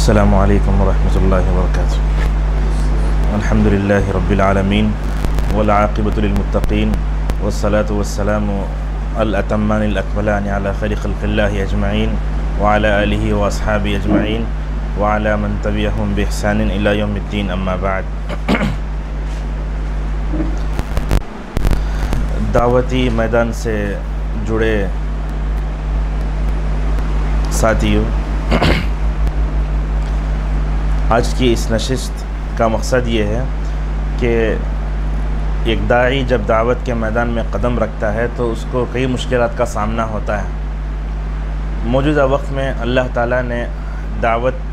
अस्सलामु अलैकुम वरहमतुल्लाहि वबरकातुहू। अल्हम्दुलिल्लाहि रब्बिल आलमीन वल आक़िबतु लिल मुत्तक़ीन वस्सलातु वस्सलामु अल अतम्मानिल अकमलानि अला खैरि खल्क़िल्लाहि अजमईन व अला आलिहि व अस्हाबिहि अजमईन व अला मन तबिअहुम बिइहसानिन इला यौमिद्दीन, अम्मा बाद। दावती मैदान से जुड़े साथियों, आज की इस नशिस्त का मकसद ये है कि एक दाई जब दावत के मैदान में कदम रखता है तो उसको कई मुश्किलात का सामना होता है। मौजूदा वक्त में अल्लाह ताला ने दावत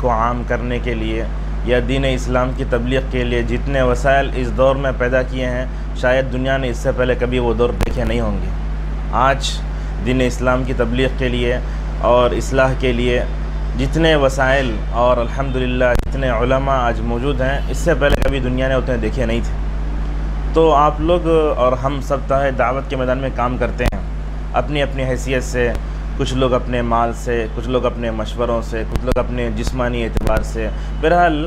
को आम करने के लिए या दीन इस्लाम की तबलीग के लिए जितने वसाइल इस दौर में पैदा किए हैं, शायद दुनिया ने इससे पहले कभी वो दौर देखे नहीं होंगे। आज दीन इस्लाम की तबलीग के लिए और इस्लाह के लिए जितने वसाइल और अल्हम्दुलिल्लाह जितने उलमा आज मौजूद हैं, इससे पहले कभी दुनिया ने उतने देखे नहीं थे। तो आप लोग और हम सब दावत के मैदान में काम करते हैं अपनी अपनी हैसियत से। कुछ लोग अपने माल से, कुछ लोग अपने मशवरों से, कुछ लोग अपने जिस्मानी एतबार से, बहरहाल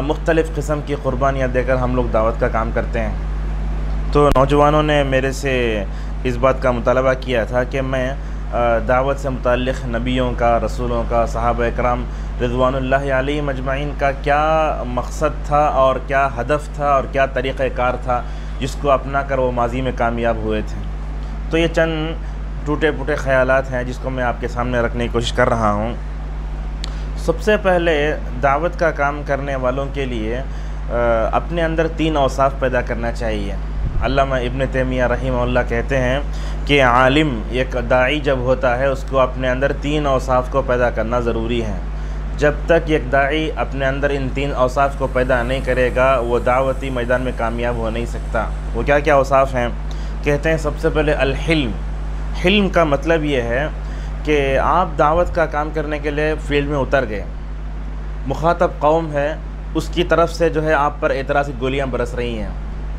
मुख्तलिफ़ किस्म की क़ुरबानियाँ देकर हम लोग दावत का काम करते हैं। तो नौजवानों ने मेरे से इस बात का मुतालबा किया था कि मैं दावत से मुताल्लिक़ नबियों का, रसूलों का, सहाबा इकराम रिज़वानुल्लाहि अलैहिम अजमईन का क्या मकसद था और क्या हदफ था और क्या तरीक़ाकार था जिसको अपना कर वो माजी में कामयाब हुए थे। तो ये चंद टूटे फूटे ख़यालात हैं जिसको मैं आपके सामने रखने की कोशिश कर रहा हूँ। सबसे पहले दावत का काम करने वालों के लिए अपने अंदर 3 औसाफ़ पैदा करना चाहिए। अल्लामा इब्न तैमिया रहिमहुल्लाह कहते हैं कि आलिम, एक दाई जब होता है उसको अपने अंदर 3 औसाफ़ को पैदा करना ज़रूरी है। जब तक एक दाई अपने अंदर इन 3 औसाफ़ को पैदा नहीं करेगा वो दावती मैदान में कामयाब हो नहीं सकता। वो क्या क्या औसाफ़ हैं? कहते हैं सबसे पहले अल-हिल्म। हिल्म का मतलब ये है कि आप दावत का काम करने के लिए फ़ील्ड में उतर गए, मुखातब कौम है, उसकी तरफ से जो है आप पर एतराज़ की गोलियाँ बरस रही हैं,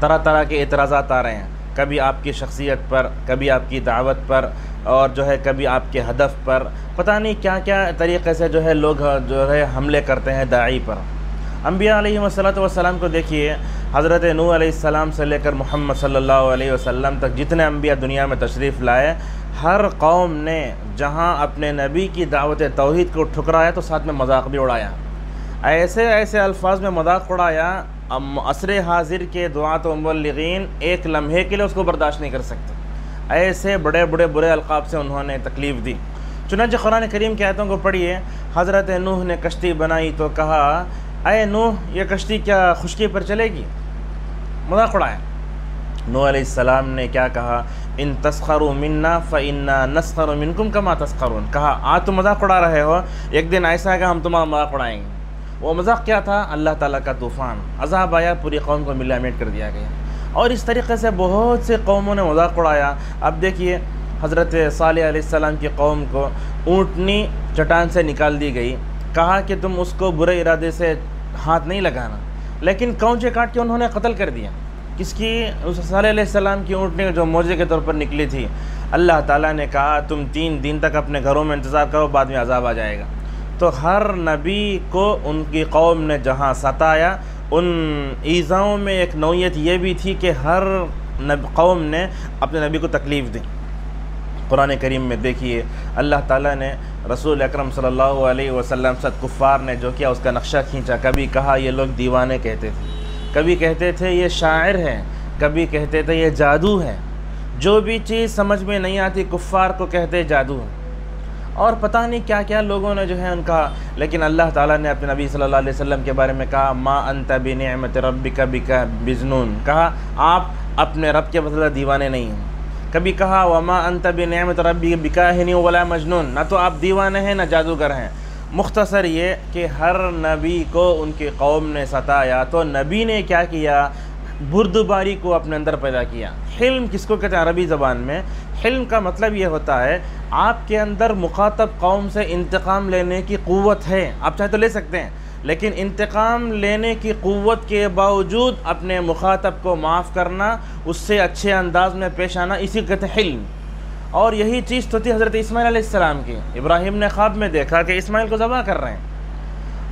तरह तरह के एतराज़ात आ रहे हैं, कभी आपकी शख्सियत पर, कभी आपकी दावत पर, और जो है कभी आपके हदफ पर, पता नहीं क्या क्या तरीक़े से जो है लोग जो है हमले करते हैं दाई पर। अम्बिया अलैहिस्सलातु वस्सलाम को देखिए, हज़रत नूह अलैहिस्सलाम से लेकर मोहम्मद सल्लल्लाहु अलैहि वसल्लम तक जितने अम्बिया दुनिया में तशरीफ़ लाए, हर कौम ने जहाँ अपने नबी की दावत तौहीद को ठुकराया तो साथ में मजाक भी उड़ाया। ऐसे ऐसे अल्फाज में मजाक उड़ाया, असरे हाजिर के दुआत व मुबल्लिगीन एक लम्हे के लिए उसको बर्दाश्त नहीं कर सकते। ऐसे बड़े बड़े बुरे अलक़ाब से उन्होंने तकलीफ़ दी। चुनांचे कुरान करीम की आयतों को पढ़िए। हज़रत नूह ने कश्ती बनाई तो कहा, अय नूह, ये कश्ती क्या खुशकी पर चलेगी? मजाक उड़ाया। नूह अलैहिस्सलाम ने क्या कहा? इन तस्खरू मिन्ना फ़इन्ना नस्खरू मिनकुम कमा तस्खरून। कहा, आज तुम मजाक उड़ा रहे हो, एक दिन ऐसा आएगा हम तुम्हारा मजाक उड़ाएंगे। वो मजाक क्या था? अल्लाह ताला का तूफ़ान, अज़ाब आया, पूरी कौम को मिलामेट कर दिया गया। और इस तरीक़े से बहुत से कौमों ने मजाक उड़ाया। अब देखिए, हज़रत सालेह अलैहिस्सलाम की कौम को ऊँटनी चट्टान से निकाल दी गई, कहा कि तुम उसको बुरे इरादे से हाथ नहीं लगाना, लेकिन कौंचे काट के उन्होंने कत्ल कर दिया। किसकी? उस सालेह अलैहिस्सलाम की ऊँटनी जो मौजे के तौर पर निकली थी। अल्लाह ताला ने कहा तुम 3 दिन तक अपने घरों में इंतज़ार करो, बाद में अज़ाब आ जाएगा। तो हर नबी को उनकी कौम ने जहाँ सताया, उन ईज़ाओं में एक नौयत ये भी थी कि हर कौम ने अपने नबी को तकलीफ़ दी। कुरान करीम में देखिए, अल्लाह ताला ने रसूल अकरम सल्लल्लाहु अलैहि वसल्लम से कुफ़ार ने जो किया उसका नक्शा खींचा। कभी कहा ये लोग दीवाने कहते थे, कभी कहते थे ये शायर हैं, कभी कहते थे ये जादू है। जो भी चीज़ समझ में नहीं आती कुफ़ार को कहते जादू है, और पता नहीं क्या क्या लोगों ने जो है उनका। लेकिन अल्लाह ताला ने अपने नबी सल्लल्लाहु अलैहि वसल्लम के बारे में कहा, मा अंत बिनिअमति रब्बिका बिका बिजनून। कहा आप अपने रब के बदले दीवाने नहीं हैं। कभी कहा वमा अंत बिनिअमति रब्बिका बिकाहिन वला मजनून, ना तो आप दीवाने हैं ना जादूगर हैं। मुख्तसर ये कि हर नबी को उनकी कौम ने सताया तो नबी ने क्या किया? बुर्दबारी को अपने अंदर पैदा किया। हिल्म किसको कहते हैं अरबी ज़बान में? हिल्म का मतलब ये होता है आपके अंदर मुखातब कौम से इंतकाम लेने की क़ुव्वत है, आप चाहे तो ले सकते हैं, लेकिन इंतकाम लेने की क़ुव्वत के बावजूद अपने मुखातब को माफ़ करना, उससे अच्छे अंदाज में पेश आना, इसी को कहते हैं हिल्म। और यही चीज़ तो थी हज़रत इस्माइल अलैहिस्सलाम की। इब्राहिम ने ख्वाब में देखा कि इस्माइल को ज़बह कर रहे हैं,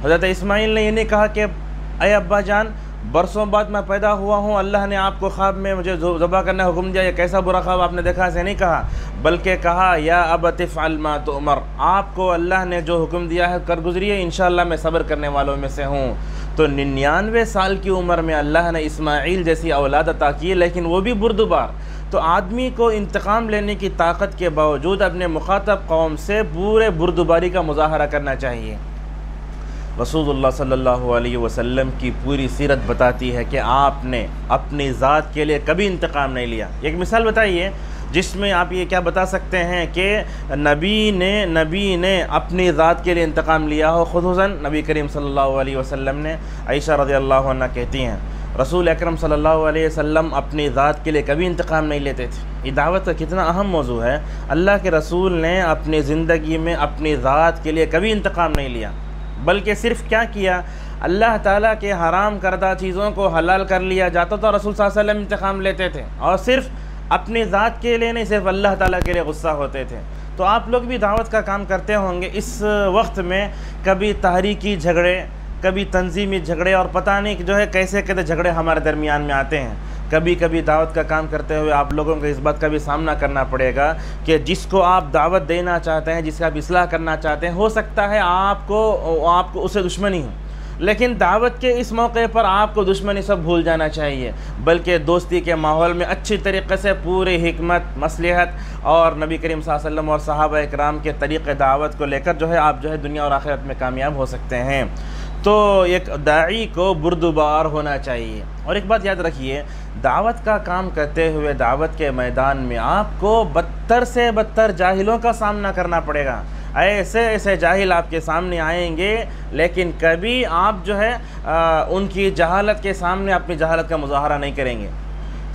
हज़रत इस्माइल ने ये नहीं कहा कि अय अब्बा जान, बरसों बाद मैं पैदा हुआ हूँ, अल्लाह ने आपको ख्वाब में मुझे ज़बह करने का हुक्म दिया, ये कैसा बुरा ख्वाब आपने देखा, ऐसे नहीं कहा। बल्कि कहा या अबति फ़अल मा तुअमर, आपको अल्लाह ने जो हुक्म दिया है कर गुजरिए, इंशाअल्लाह मैं सब्र करने वालों में से हूँ। तो 99 साल की उम्र में अल्लाह ने इस्माइल जैसी औलाद अता की, लेकिन वो भी बुर्दुबार। तो आदमी को इंतकाम लेने की ताकत के बावजूद अपने मुखातब कौम से पूरे बुर्दुबारी का मुजाहरा करना चाहिए। रसूलुल्लाह सल्लल्लाहु अलैहि वसल्लम की पूरी सीरत बताती है कि आपने अपनी ज़ात के लिए कभी इंतकाम नहीं लिया। एक मिसाल बताइए जिसमें आप ये क्या बता सकते हैं कि नबी ने अपनी ज़ात के लिए इंतकाम लिया हो। खुसूसन नबी करीम सल्लल्लाहु अलैहि वसल्लम ने, आयशा रज़ियल्लाहु अन्हा कहती हैं, रसूल अकरम सल्लल्लाहु अलैहि वसल्लम अपनी ज़ात के लिए कभी इंतकाम नहीं लेते थे। ये दावत का कितना अहम मौजू है। अल्लाह के रसूल ने अपनी ज़िंदगी में अपनी ज़ात के लिए कभी इंतकाम नहीं लिया, बल्कि सिर्फ़ क्या किया, अल्लाह ताला के हराम करदा चीज़ों को हलाल कर लिया जाता था, रसूल सल्लल्लाहु अलैहि वसल्लम इंतकाम लेते थे। और सिर्फ़ अपनी ज़ात के लिए नहीं, सिर्फ अल्लाह ताला के लिए गुस्सा होते थे। तो आप लोग भी दावत का काम करते होंगे। इस वक्त में कभी तहरीकी झगड़े, कभी तंजीमी झगड़े, और पता नहीं जो है कैसे कैसे झगड़े हमारे दरमियान में आते हैं। कभी कभी दावत का काम करते हुए आप लोगों को इस बात का भी सामना करना पड़ेगा कि जिसको आप दावत देना चाहते हैं, जिसका आप इस्लाह करना चाहते हैं, हो सकता है आपको उससे दुश्मनी हो, लेकिन दावत के इस मौके पर आपको दुश्मनी सब भूल जाना चाहिए, बल्कि दोस्ती के माहौल में अच्छी तरीक़े से पूरी हिकमत, मसलहत और नबी करीम सल्लल्लाहु अलैहि वसल्लम और सहाबा इकराम के तरीक़े दावत को लेकर जो है आप जो है दुनिया और आखिरत में कामयाब हो सकते हैं। तो एक दाई को बुर्दुबार होना चाहिए। और एक बात याद रखिए, दावत का काम करते हुए दावत के मैदान में आपको बदतर से बदतर जाहिलों का सामना करना पड़ेगा। ऐसे ऐसे जाहिल आपके सामने आएंगे, लेकिन कभी आप जो है उनकी जहालत के सामने अपनी जहालत का मुजाहरा नहीं करेंगे।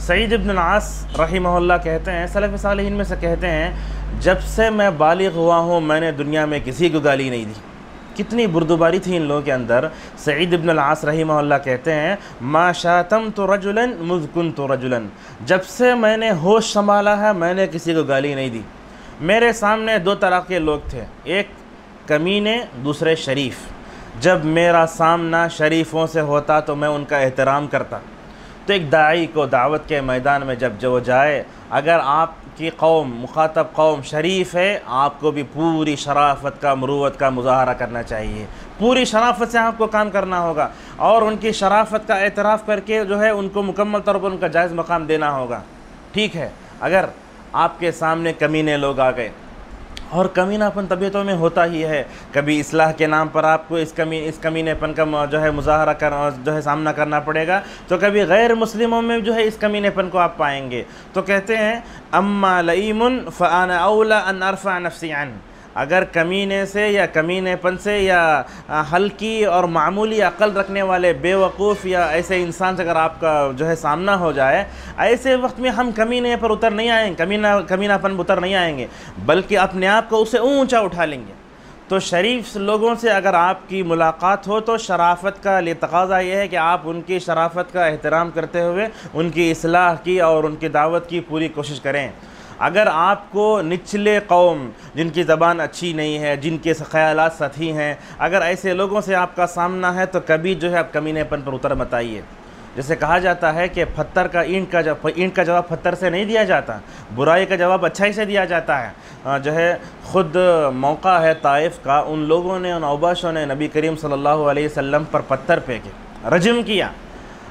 सईद इब्न आस रहिमहुल्लाह कहते हैं, सलफ़ सालिहीन में से कहते हैं, जब से मैं बालिग हुआ हूँ मैंने दुनिया में किसी को गाली नहीं दी। कितनी बुर्दुबारी थी इन लोगों के अंदर। सईद इब्न आस रहिमहुल्लाह कहते हैं, मा शातम तो रजुलन मुज़कुन तो रजुलन, जब से मैंने होश संभाला है मैंने किसी को गाली नहीं दी। मेरे सामने दो तरह के लोग थे, एक कमीने, दूसरे शरीफ। जब मेरा सामना शरीफों से होता तो मैं उनका एहतराम करता। तो एक दाई को दावत के मैदान में जब जो जाए, अगर आपकी कौम, मुखातब कौम शरीफ है, आपको भी पूरी शराफत का, मुरूवत का मुजाहरा करना चाहिए। पूरी शराफत से आपको काम करना होगा और उनकी शराफत का एतराफ़ करके जो है उनको मुकम्मल तौर पर उनका जायज़ मकाम देना होगा। ठीक है, अगर आपके सामने कमीने लोग आ गए, और कमीनापन तबीयतों में होता ही है, कभी इस्लाह के नाम पर आपको इस कमीनेपन का जो है मुजाहरा जो है सामना करना पड़ेगा, तो कभी गैर मुस्लिमों में जो है इस कमीनेपन को आप पाएंगे। तो कहते हैं, अम्मा लईमुन फ़अना औला अन अरफ़अ नफ़्सी अन, अगर कमीने से या कमीनेपन से या हल्की और मामूली अक़ल रखने वाले बेवकूफ़ या ऐसे इंसान से अगर आपका जो है सामना हो जाए, ऐसे वक्त में हम कमीने पर उतर नहीं आएंगे, कमीनापन उतर नहीं आएंगे, बल्कि अपने आप को उससे ऊंचा उठा लेंगे। तो शरीफ लोगों से अगर आपकी मुलाकात हो तो शराफत का लिए तकाज़ा ये है कि आप उनकी शराफत का एहतराम करते हुए उनकी इस्लाह की और उनकी दावत की पूरी कोशिश करें। अगर आपको निचले कौम, जिनकी ज़बान अच्छी नहीं है, जिनके ख़यालात सतही हैं, अगर ऐसे लोगों से आपका सामना है तो कभी जो है आप कमीनेपन पर उतर मत आइए। जैसे कहा जाता है कि ईंट का जवाब पत्थर से नहीं दिया जाता, बुराई का जवाब अच्छाई से दिया जाता है। जो है ख़ुद मौका है ताइफ़ का, उन लोगों ने, उन औबाशों ने नबी करीम सल्लल्लाहु अलैहि वसल्लम पर पत्थर फेंके, रजम किया।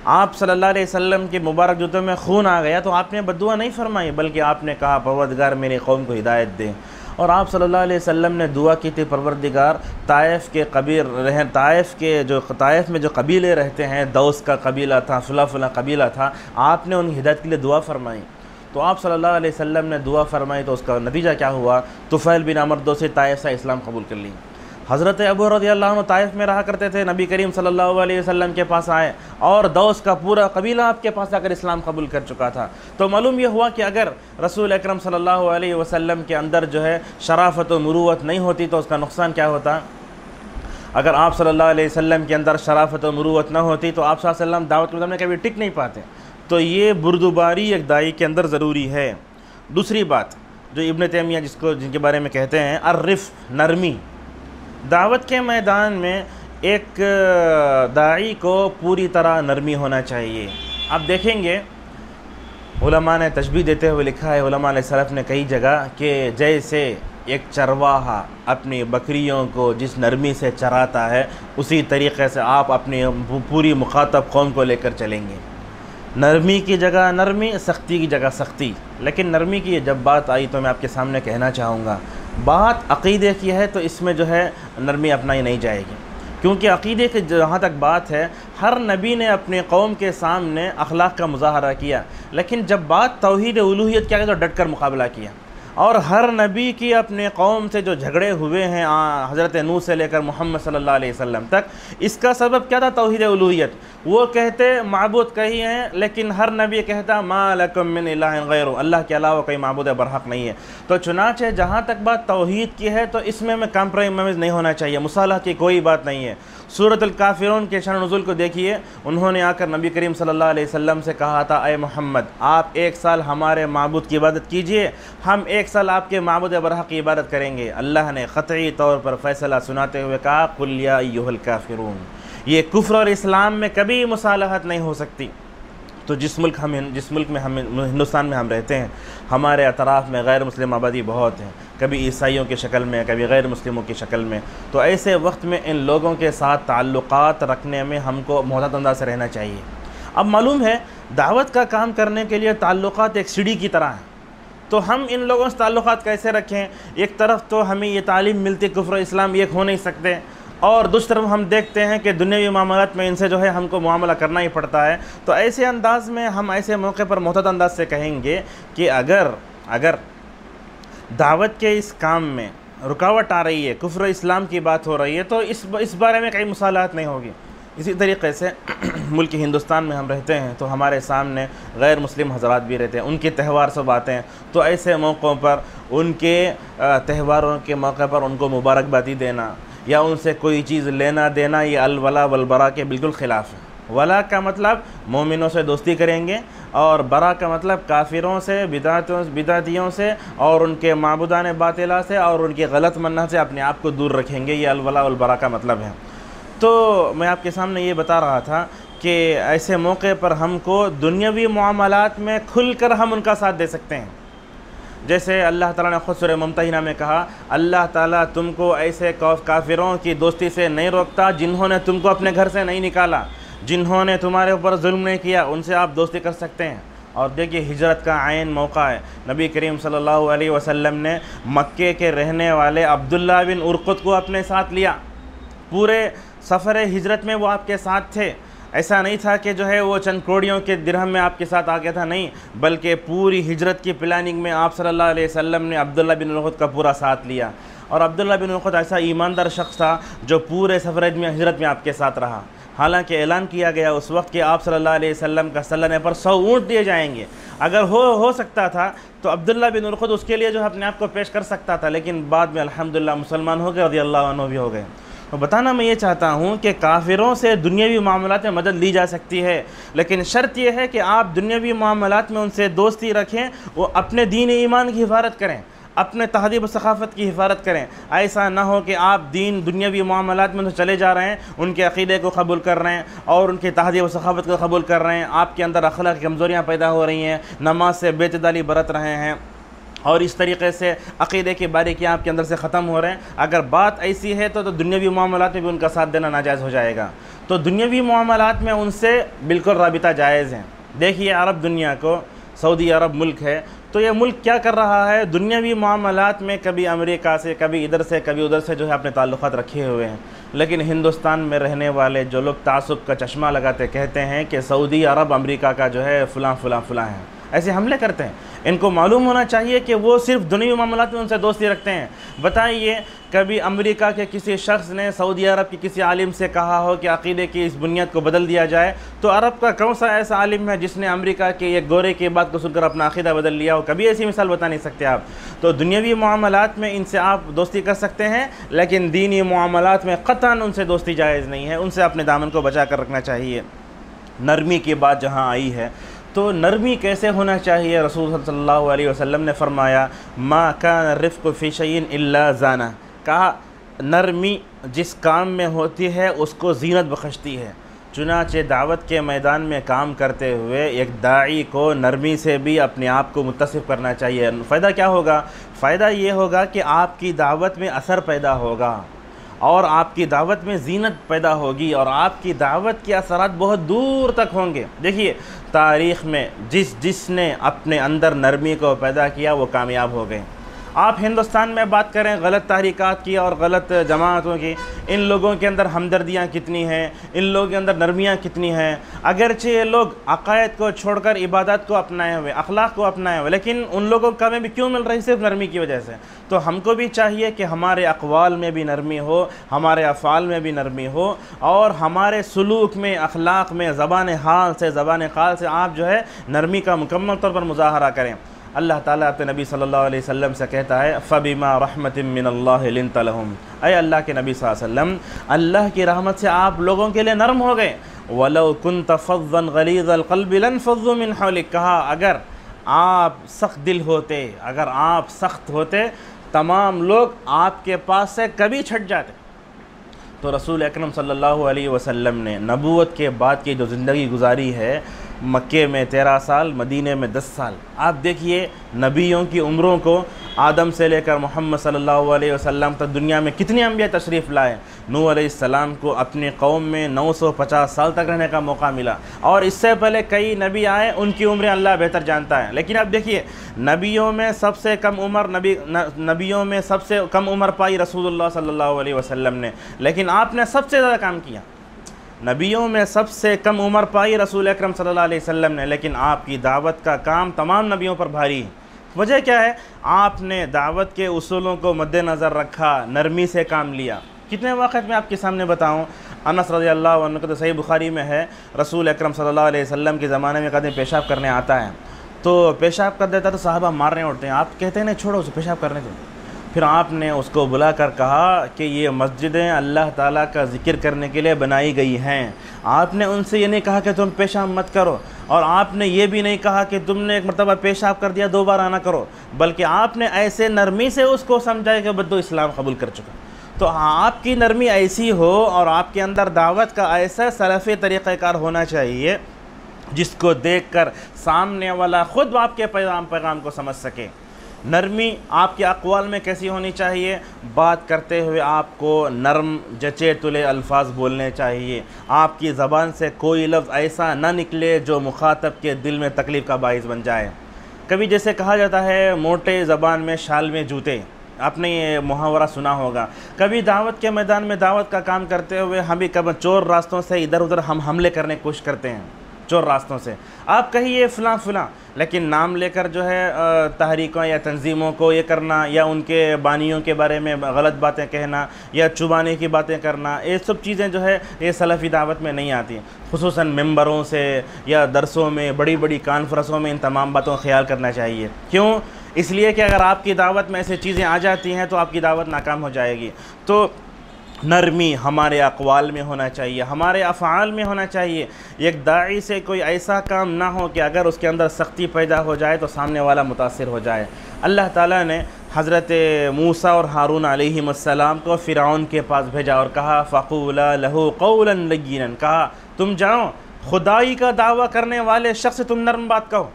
आप सल्लल्लाहु अलैहि वसल्लम के मुबारक जूतों में खून आ गया तो आपने बद्दुआ नहीं फरमाई, बल्कि आपने कहा परवरदिगार मेरी कौम को हिदायत दे। और आप सल्लल्लाहु अलैहि वसल्लम ने दुआ की थी, परवरदिगार ताइफ़ के कबीर रह ताइफ़ में जो कबीले रहते हैं, दौस का कबीला था, फला कबीला था, आपने उनकी हिदायत के लिए दुआ फरमाई। तो आप सल्लल्लाहु अलैहि वसल्लम ने दुआ फरमाई तो उसका नतीजा क्या हुआ, तुफ़ैल बिन अमर दोसे ताइफ़ से इस्लाम कबूल कर ली। हज़रत अबू रज़ियल्लाहु अन्हु ताइफ़ में रहा करते थे, नबी करीम सल्लल्लाहु अलैहि वसल्लम के पास आए और दौस का पूरा कबीला आपके पास आकर इस्लाम कबूल कर चुका था। तो मालूम यह हुआ कि अगर रसूल अकरम सल्लल्लाहु अलैहि वसल्लम के अंदर जो है शराफत व मुरूवत नहीं होती तो उसका नुकसान क्या होता। अगर आप सल्लल्लाहु अलैहि वसल्लम के अंदर शराफत व मुरूवत न होती तो आप सल्लल्लाहु अलैहि वसल्लम दावत के में कभी टिक नहीं पाते। तो ये बुर्दुबारी एक दाई के अंदर ज़रूरी है। दूसरी बात जो इब्न तैमिया जिनके बारे में कहते हैं, अर्रिफ़, नरमी। दावत के मैदान में एक दाई को पूरी तरह नरमी होना चाहिए। आप देखेंगे उलमा ने तशबीह देते हुए लिखा है, उलमा ने सलफ़ ने कई जगह कि जैसे एक चरवाहा अपनी बकरियों को जिस नरमी से चराता है, उसी तरीक़े से आप अपनी पूरी मुखातब कौम को लेकर चलेंगे। नरमी की जगह नरमी, सख्ती की जगह सख्ती। लेकिन नरमी की जब बात आई तो मैं आपके सामने कहना चाहूँगा, बात अक़ीदे की है तो इसमें जो है नरमी अपनाई नहीं जाएगी, क्योंकि अक़ीदे की जहाँ तक बात है, हर नबी ने अपने कौम के सामने अखलाक का मुज़ाहरा किया, लेकिन जब बात तौहीद उलूहियत की आई तो डट कर मुकाबला किया। और हर नबी की अपने कौम से जो झगड़े हुए हैं हज़रत नूह से लेकर मोहम्मद सल्लल्लाहु अलैहि वसल्लम तक, इसका सबब क्या था? तौहीद उलूहियत। वो कहते माबूद कही हैं, लेकिन हर नबी कहता मा लकुम मिन इलाहिन गैरु, अल्लाह के अलावा कोई माबूद बरहक नहीं है। तो चुनांचे जहाँ तक बात तौहीद की है तो इसमें में कॉम्प्रोमाइज़ नहीं होना चाहिए, मुसालह की कोई बात नहीं है। सूरतुल काफ़िरून के शान नुज़ूल को देखिए, उन्होंने आकर नबी करीम सल्लल्लाहु अलैहि वसल्लम से कहा था, ए मोहम्मद आप एक साल हमारे माबूद की इबादत कीजिए, हम एक साल आपके माबूद बरहक की इबादत करेंगे। अल्लाह ने क़तई तौर पर फ़ैसला सुनाते हुए कहा, कुल या अय्युहल काफ़िरून, ये कुफ्र और इस्लाम में कभी मुसालहत नहीं हो सकती। तो जिस मुल्क में हम हिंदुस्तान में हम रहते हैं, हमारे अतराफ़ में गैर मुस्लिम आबादी बहुत है, कभी ईसाइयों की शक्ल में, कभी गैर मुस्लिमों की शक्ल में। तो ऐसे वक्त में इन लोगों के साथ ताल्लुक़ात रखने में हमको मोहतात अंदाज़ से रहना चाहिए। अब मालूम है दावत का काम करने के लिए ताल्लुक़ात एक सीढ़ी की तरह है, तो हम इन लोगों से ताल्लुक़ात कैसे रखें? एक तरफ तो हमें ये तालीम मिलती कुफ्र इस्लाम एक हो नहीं सकते, और दूसरी तरफ हम देखते हैं कि दुनियावी मामलात में इनसे जो है हमको मुआमला करना ही पड़ता है। तो ऐसे अंदाज़ में हम ऐसे मौके पर मोहतात अंदाज से कहेंगे कि अगर दावत के इस काम में रुकावट आ रही है, कुफ्र इस्लाम की बात हो रही है, तो इस बारे में कई मुसालहत नहीं होगी। इसी तरीक़े से मुल्क हिंदुस्तान में हम रहते हैं तो हमारे सामने गैर मुस्लिम हज़रात भी रहते हैं, उनके त्यौहार सब आते हैं। तो ऐसे मौक़ों पर उनके त्यौहारों के मौके पर उनको मुबारकबादी देना या उनसे कोई चीज़ लेना देना, ये अल-वला वल-बरा के बिल्कुल ख़िलाफ़ है। वला का मतलब मोमिनों से दोस्ती करेंगे, और बरा का मतलब काफिरों से, बिदातियों से और उनके माबूदान बातिला से और उनके गलत मन्ना से अपने आप को दूर रखेंगे। ये अल-वला वल-बरा का मतलब है। तो मैं आपके सामने ये बता रहा था कि ऐसे मौके पर हमको दुनियावी मामलात में खुलकर हम उनका साथ दे सकते हैं। जैसे अल्लाह ताला ने खुद सूरह मुम्तहिना में कहा, अल्लाह ताला तुमको ऐसे काफिरों की दोस्ती से नहीं रोकता जिन्होंने तुमको अपने घर से नहीं निकाला, जिन्होंने तुम्हारे ऊपर जुल्म नहीं किया, उनसे आप दोस्ती कर सकते हैं। और देखिए हिजरत का आयन मौका है। नबी करीम सल्लल्लाहु अलैहि वसल्लम ने मक्के के रहने वाले अब्दुल्ला बिन उरक़ुत को अपने साथ लिया। पूरे सफ़र हिजरत में वो आपके साथ थे। ऐसा नहीं था कि जो है वो चंद करोड़ियों के दिरहम में आपके साथ आ गया था, नहीं, बल्कि पूरी हिजरत की प्लानिंग में आप सल्लल्लाहु अलैहि वसल्लम ने अब्दुल्ला बिन उरक़ुत का पूरा साथ लिया। और अब्दुल्ला बिन उरक़ुत ऐसा ईमानदार शख्स था जो पूरे सफ़र हिजरत में आपके साथ रहा। हालांकि ऐलान किया गया उस वक्त कि आप सल्लल्लाहु अलैहि वसल्लम का सल्लने पर 100 ऊँट दिए जाएंगे। अगर हो सकता था तो अब्दुल्ला बिन उरक़ुत उसके लिए जो है अपने आप को पेश कर सकता था, लेकिन बाद में अल्हम्दुलिल्लाह मुसलमान हो गए, रज़ियल्लाहु अन्हु भी हो गए। तो बताना मैं ये चाहता हूँ कि काफिरों से दुनियावी मामलात में मदद ली जा सकती है, लेकिन शर्त यह है कि आप दुनियावी मामलात में उनसे दोस्ती रखें, वो अपने दीन ईमान की हिफाजत करें, अपने तहज़ीब व सक़ाफ़त की हिफाजत करें। ऐसा ना हो कि आप दुनियावी मामलात में तो चले जा रहे हैं, उनके अक़ीदे को कबूल कर रहे हैं और उनकी तहज़ीब व सक़ाफ़त को कबूल कर रहे हैं, आपके अंदर अख़लाक़ की कमज़ोरियाँ पैदा हो रही हैं, नमाज से बेतदाली बरत रहे हैं और इस तरीक़े से अक़ीदे की बारीकियाँ आपके अंदर से ख़त्म हो रहे हैं। अगर बात ऐसी है तो दुनियावी मामलात में भी उनका साथ देना नाजायज़ हो जाएगा। तो दुनियावी मामलात में उनसे बिल्कुल राबिता जायज़ है। देखिए अरब दुनिया को, सऊदी अरब मुल्क है, तो ये मुल्क क्या कर रहा है, दुनियावी मामलात में कभी अमेरिका से, कभी इधर से, कभी उधर से जो है अपने ताल्लुक़ात रखे हुए हैं। लेकिन हिंदुस्तान में रहने वाले जो लोग तासुब का चश्मा लगाते कहते हैं कि सऊदी अरब अमेरिका का जो है फ़लाँ फ़लाँ फ़लाँ है, ऐसे हमले करते हैं। इनको मालूम होना चाहिए कि वो सिर्फ दुनियावी मामलात में उनसे दोस्ती रखते हैं। बताइए कभी अमेरिका के किसी शख्स ने सऊदी अरब के किसी आलिम से कहा हो कि अक़ीदे की इस बुनियाद को बदल दिया जाए, तो अरब का कौन सा ऐसा आलिम है जिसने अमेरिका के एक गोरे की बात को सुनकर अपना अक़ीदा बदल लिया हो? कभी ऐसी मिसाल बता नहीं सकते आप। तो दुनियावी मामलात में इनसे आप दोस्ती कर सकते हैं, लेकिन दीनी मामलात में क़तअन उनसे दोस्ती जायज़ नहीं है, उनसे अपने दामन को बचा कर रखना चाहिए। नरमी की बात जहाँ आई है तो नरमी कैसे होना चाहिए, रसूल सल्लल्लाहु अलैहि वसल्लम ने फरमाया, मा कान रिफ़्क़ु फ़ी शैइन इल्ला ज़ाना, कहा नरमी जिस काम में होती है उसको ज़ीनत बख्शती है। चुनाचे दावत के मैदान में काम करते हुए एक दाई को नरमी से भी अपने आप को मुत्तसिफ़ करना चाहिए। फ़ायदा क्या होगा? फ़ायदा ये होगा कि आपकी दावत में असर पैदा होगा और आपकी दावत में ज़ीनत पैदा होगी और आपकी दावत के असरात बहुत दूर तक होंगे। देखिए, तारीख़ में जिसने अपने अंदर नरमी को पैदा किया वो कामयाब हो गए। आप हिंदुस्तान में बात करें गलत तहरीकात की और गलत जमातों की, इन लोगों के अंदर हमदर्दियाँ कितनी हैं, इन लोगों के अंदर नरमियाँ कितनी हैं। अगरचे ये लोग अक़ायद को छोड़कर इबादत को अपनाए हुए, अखलाक को अपनाए हुए, लेकिन उन लोगों को कामयाबी क्यों मिल रही? सिर्फ नरमी की वजह से। तो हमको भी चाहिए कि हमारे अक़वाल में भी नरमी हो, हमारे अफ़आल में भी नरमी हो और हमारे सलूक में, अखलाक में, ज़बान हाल से, ज़बान क़ाल से आप जो है नरमी का मुकम्मल तौर पर मुज़ाहरा करें। अल्लाह ताला अपने नबी सल्लल्लाहु अलैहि वसल्लम से कहता है, फ़बिमा रहमतिम मिनल्लाहि लिन्त लहुम, ऐ अल्लाह के नबी सल्लल्लाहु अलैहि वसल्लम, अल्लाह की रहमत से आप लोगों के लिए नरम हो गए। वलौ कुन्त फ़ज़्ज़न गलीज़ल क़ल्बि लन्फ़ज़्ज़ू मिन हौलिक, कहा अगर आप सख्त दिल होते, अगर आप सख्त होते, तमाम लोग आपके पास से कभी छट जाते। तो रसूल अकरम सल्लल्लाहु अलैहि वसल्लम ने नबूवत के बाद की जो ज़िंदगी गुजारी है, मक्के में 13 साल, मदीने में 10 साल। आप देखिए नबियों की उम्रों को, आदम से लेकर मोहम्मद सल्लल्लाहु अलैहि वसल्लम तक दुनिया में कितने अंबिया तशरीफ़ लाए। नूह अलैहिस्सलाम को अपने कौम में 950 साल तक रहने का मौका मिला और इससे पहले कई नबी आए, उनकी उम्रें अल्लाह बेहतर जानता है। लेकिन अब देखिए, नबियों में सबसे कम उम्र पाई रसूलुल्लाह सल्लल्लाहु अलैहि वसल्लम ने, लेकिन आपने सबसे ज़्यादा काम किया। नबियों में सबसे कम उम्र पाई रसूल अकरम सल्लल्लाहु अलैहि वसल्लम ने, लेकिन आपकी दावत का काम तमाम नबियों पर भारी है। वजह क्या है? आपने दावत के उसूलों को मद्देनज़र रखा, नरमी से काम लिया। कितने वक़्त में आपके सामने बताऊं? अनस रज़ियल्लाहु अन्हु का तो सही बुखारी में है, रसूल अकरम सल्लल्लाहु अलैहि वसल्लम के ज़माने में कदम पेशाब करने आता है, तो पेशाब कर देता तो साहबा मारने उठते हैं। आप कहते हैं नहीं, छोड़ो उसे, पेशाब करने दो। फिर आपने उसको बुलाकर कहा कि ये मस्जिदें अल्लाह ताला का ज़िक्र करने के लिए बनाई गई हैं। आपने उनसे ये नहीं कहा कि तुम पेशाब मत करो, और आपने ये भी नहीं कहा कि तुमने एक मरतबा पेशाब कर दिया 2 बार आना करो, बल्कि आपने ऐसे नरमी से उसको समझाया कि बद्दो इस्लाम कबूल कर चुका। तो आपकी नरमी ऐसी हो और आपके अंदर दावत का ऐसा सलफ़ी तरीक़ाकार होना चाहिए जिसको देखकर सामने वाला ख़ुद आपके पैगाम को समझ सके। नरमी आपके अक़वाल में कैसी होनी चाहिए? बात करते हुए आपको नरम जचे तुले अल्फाज बोलने चाहिए। आपकी ज़बान से कोई लफ्ज़ ऐसा ना निकले जो मुखातब के दिल में तकलीफ़ का बाइस बन जाए। कभी जैसे कहा जाता है, मोटे ज़बान में शाल में जूते, आपने ये मुहावरा सुना होगा। कभी दावत के मैदान में दावत का काम करते हुए हम भी कभी चोर रास्तों से इधर उधर हम हमले करने की कोशिश करते हैं, चोर रास्तों से। आप कहिए फ़लाँ फ़लाँ, लेकिन नाम लेकर जो है तहरीकों या तंजीमों को ये करना या उनके बानियों के बारे में गलत बातें कहना या चुबाने की बातें करना, ये सब चीज़ें जो है ये सलफ़ी दावत में नहीं आती। खुसूसन मेंबरों से या दरसों में, बड़ी बड़ी कॉन्फ्रेंसों में इन तमाम बातों का ख्याल करना चाहिए। क्यों? इसलिए कि अगर आपकी दावत में ऐसी चीज़ें आ जाती हैं तो आपकी दावत नाकाम हो जाएगी। तो नरमी हमारे अक़वाल में होना चाहिए, हमारे अफ़आल में होना चाहिए। एक दाई से कोई ऐसा काम ना हो कि अगर उसके अंदर सख्ती पैदा हो जाए तो सामने वाला मुतासिर हो जाए। अल्लाह ताला ने हज़रत मूसा और हारून अलैहिमुस्सलाम को फ़िरऔन के पास भेजा और कहा, फ़क़ूला लहू क़ौलन लय्यिनन, कहा तुम जाओ खुदाई का दावा करने वाले शख्स तुम नरम बात कहो।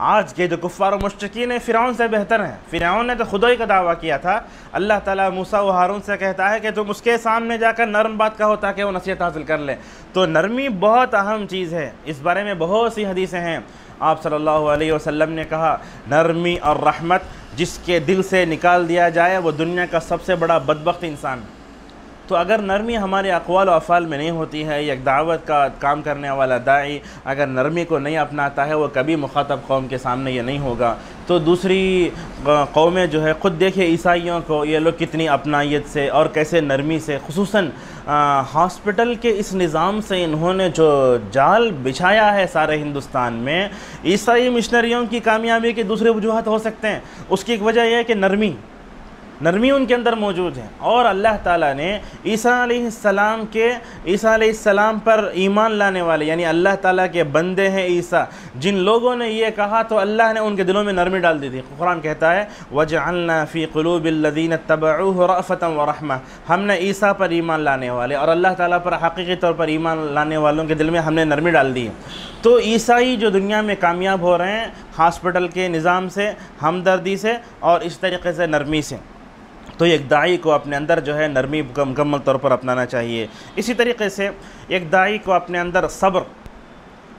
आज के जो कुफ़ार और मुश्रिकीन हैं फ़िरऔन से बेहतर हैं। फ़िरऔन ने तो खुदाई का दावा किया था। अल्लाह ताला मूसा व हारून से कहता है कि तुम उसके सामने जाकर नरम बात कहो ताकि वो नसीहत हासिल कर ले। तो नरमी बहुत अहम चीज़ है, इस बारे में बहुत सी हदीसें हैं। आप सल्लल्लाहु अलैहि वसल्लम ने कहा, नरमी और रहमत जिसके दिल से निकाल दिया जाए वो दुनिया का सबसे बड़ा बदबख्त इंसान। तो अगर नरमी हमारे अक़वाल व अफ़आल में नहीं होती है, एक दावत का काम करने वाला दाई अगर नरमी को नहीं अपनाता है, वो कभी मुखातब कौम के सामने ये नहीं होगा। तो दूसरी कौमें जो है, ख़ुद देखिए ईसाइयों को, ये लोग कितनी अपनायत से और कैसे नरमी से, खुसूसन हॉस्पिटल के इस निज़ाम से इन्होंने जो जाल बिछाया है सारे हिंदुस्तान में। ईसाई मिशनरियों की कामयाबी के दूसरे वजूहत हो सकते हैं, उसकी एक वजह यह है कि नरमी नरमी उनके अंदर मौजूद है। और अल्लाह ताला ने ईसा अलैहिस्सलाम पर ईमान लाने वाले यानी अल्लाह ताला के बंदे हैं ईसा, जिन लोगों ने ये कहा तो अल्लाह ने उनके दिलों में नरमी डाल दी थी। कुरान कहता है वजअलना फ़ी क़ुलूबिल्लज़ीना तबऊहु रअफ़तन व रहमा, हमने ईसा पर ईमान लाने वाले और अल्लाह ताला पर हकीकी तौर पर ईमान लाने वालों के दिल में हमने नरमी डाल दी है। तो ईसाई जो दुनिया में कामयाब हो रहे हैं हॉस्पिटल के निज़ाम से, हमदर्दी से और इस तरीके से नरमी से, तो एक दाई को अपने अंदर जो है नरमी मुकम्मल तौर पर अपनाना चाहिए। इसी तरीके से एक दाई को अपने अंदर सब्र,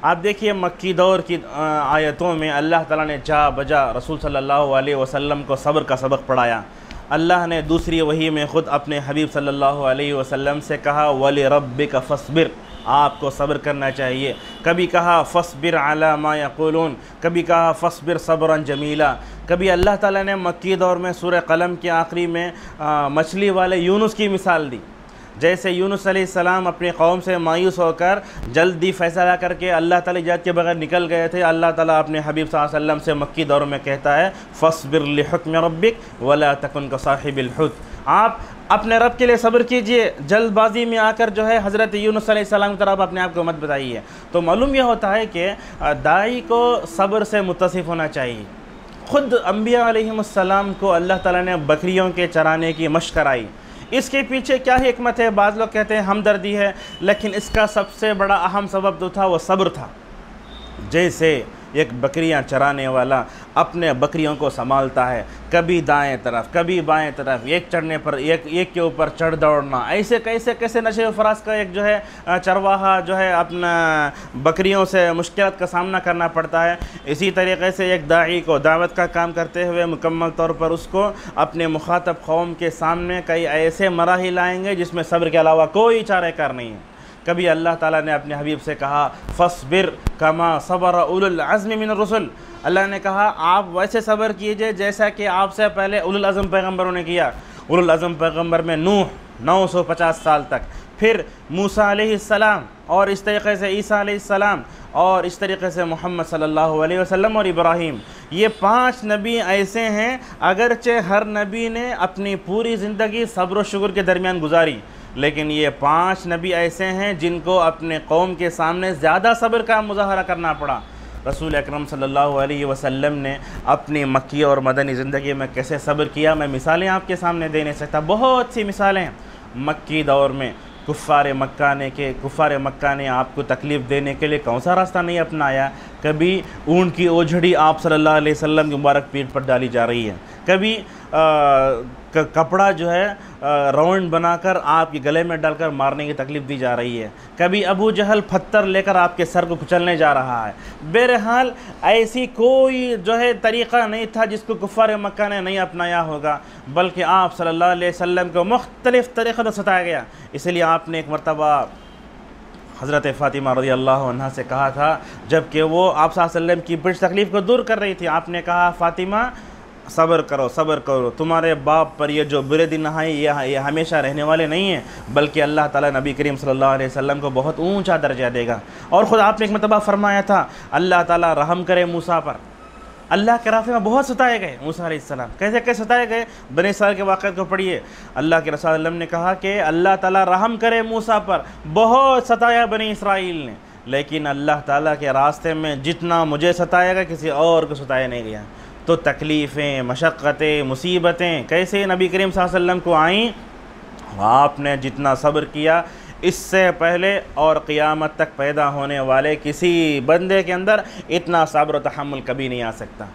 आप देखिए मक्की दौर की आयतों में अल्लाह ताला ने जा बजा रसूल सल्लल्लाहु अलैहि वसल्लम को सब्र का सबक पढ़ाया। अल्लाह ने दूसरी वही में ख़ुद अपने हबीब सल्लल्लाहु अलैहि वसल्लम से कहा वली रब्बिका फस्बिर, आपको सब्र करना चाहिए। कभी कहा फ़स्बिर अला मा यक़ूलून, कभी कहा फ़स्बिर सब्रन जमीला। कभी अल्लाह ताला ने मक्की दौर में सूरह कलम के आखिरी में मछली वाले यूनुस की मिसाल दी। जैसे यूनुस अलैहिस्सलाम अपनी कौम से मायूस होकर जल्दी फ़ैसला करके अल्लाह ताला इजाज़त के बगैर निकल गए थे, अल्लाह ताला अपने हबीब सल्लल्लाहु अलैहि वसल्लम से मक्की दौर में कहता है फ़स्बिर लिहुक्मि रब्बिक वला तकुन कसाहिबिल हुत, आप अपने रब के लिए सब्र कीजिए, जल्दबाजी में आकर जो है हज़रत यूनुस अलैहिस्सलाम की तरफ अपने आप को मत बताइए। तो मालूम यह होता है कि दाई को सब्र से मुत्तसिफ़ होना चाहिए। ख़ुद अम्बिया अलैहिमुस्सलाम को अल्लाह ताला ने बकरियों के चराने की मशक़ कराई। इसके पीछे क्या हिकमत है? बाज़ लोग कहते हैं हमदर्दी है, लेकिन इसका सबसे बड़ा अहम सबब जो था वो सब्र था। जैसे एक बकरियां चराने वाला अपने बकरियों को संभालता है, कभी दाएं तरफ कभी बाएं तरफ, एक चढ़ने पर एक के ऊपर चढ़ दौड़ना, ऐसे कैसे नशे फराज का एक जो है चरवाहा जो है अपना बकरियों से मुश्किलात का सामना करना पड़ता है। इसी तरीके से एक दाई को दावत का काम करते हुए मुकम्मल तौर पर उसको अपने मुखातब कौम के सामने कई ऐसे मराहिल आएंगे जिसमें सब्र के अलावा कोई चारेकार नहीं है। कभी अल्लाह ताला ने अपने हबीब से कहा फ़स्बिर कमा सबर उलुल अज़्म मिन रुsul, अल्लाह ने कहा आप वैसे सब्र कीजिए जैसा कि आपसे पहले उलुल अज़्म पैगम्बरों ने किया। उलुल अज़्म पैगम्बर में नूह 950 साल तक, फिर मूसा अलैहिस्सलाम और इस तरीके से ईसा अलैहिस्सलाम और इस तरीके से मोहम्मद सल्लल्लाहु अलैहि वसल्लम और इब्राहीम, ये 5 नबी ऐसे हैं अगरचे हर नबी ने अपनी पूरी ज़िंदगी सब्र व शुक्र के दरमियान गुजारी, लेकिन ये 5 नबी ऐसे हैं जिनको अपने कौम के सामने ज़्यादा सब्र का मुज़ाहरा करना पड़ा। रसूल अकरम सल्लल्लाहु अलैहि वसल्लम ने अपनी मक्की और मदनी ज़िंदगी में कैसे सब्र किया, मैं मिसालें आपके सामने दे नहीं सकता। बहुत सी मिसालें हैं। मक्की दौर में कुफ़ार मक्का ने आपको तकलीफ़ देने के लिए कौन सा रास्ता नहीं अपनाया। कभी ऊँट की ओझड़ी आप सल्लल्लाहु अलैहि वसल्लम की मुबारक पीठ पर डाली जा रही है, कभी कपड़ा जो है राउंड बनाकर आपके गले में डालकर मारने की तकलीफ़ दी जा रही है, कभी अबू जहल पत्थर लेकर आपके सर को कुचलने जा रहा है। बहरहाल ऐसी कोई जो है तरीक़ा नहीं था जिसको कुफ़ार मक्का ने नहीं अपनाया होगा, बल्कि आप सल्लल्लाहु अलैहि वसल्लम को मुख्तलिफ़ तरीक़ों से सताया गया। इसलिए आपने एक मरतबा हज़रत फ़ातिमा रज़ी अल्लाह अन्हा से कहा था, जबकि वो आप सल्लल्लाहु अलैहि वसल्लम की बड़ी तकलीफ़ को दूर कर रही थी, आपने कहा फ़ातिमा सब्र करो, तुम्हारे बाप पर ये जो बुरे दिन आए ये हमेशा रहने वाले नहीं हैं, बल्कि अल्लाह ताला नबी करीम सल्लल्लाहु अलैहि वसल्लम को बहुत ऊंचा दर्जा देगा। और ख़ुद आपने एक मरतबा फरमाया था अल्लाह ताला रहम करे मूसा पर। अल्लाह के रास्ते में बहुत सताए गए मूसा अलैहिस्सलाम, कैसे सताए गए, बनी इस्राइल के वाक़े को पढ़िए। अल्लाह के रसूल ने कहा कि अल्लाह ताला रहम करे मूसा पर, बहुत सताया बनी इस्राइल ने, लेकिन अल्लाह ताला के रास्ते में जितना मुझे सताएगा किसी और को सताया नहीं गया। तो तकलीफ़ें, मशक्क़तें, मुसीबतें कैसे नबी करीम सल्लल्लाहु अलैहि वसल्लम को आईं, आपने जितना सब्र किया इससे पहले और क़ियामत तक पैदा होने वाले किसी बंदे के अंदर इतना सब्र व तहम्मुल कभी नहीं आ सकता।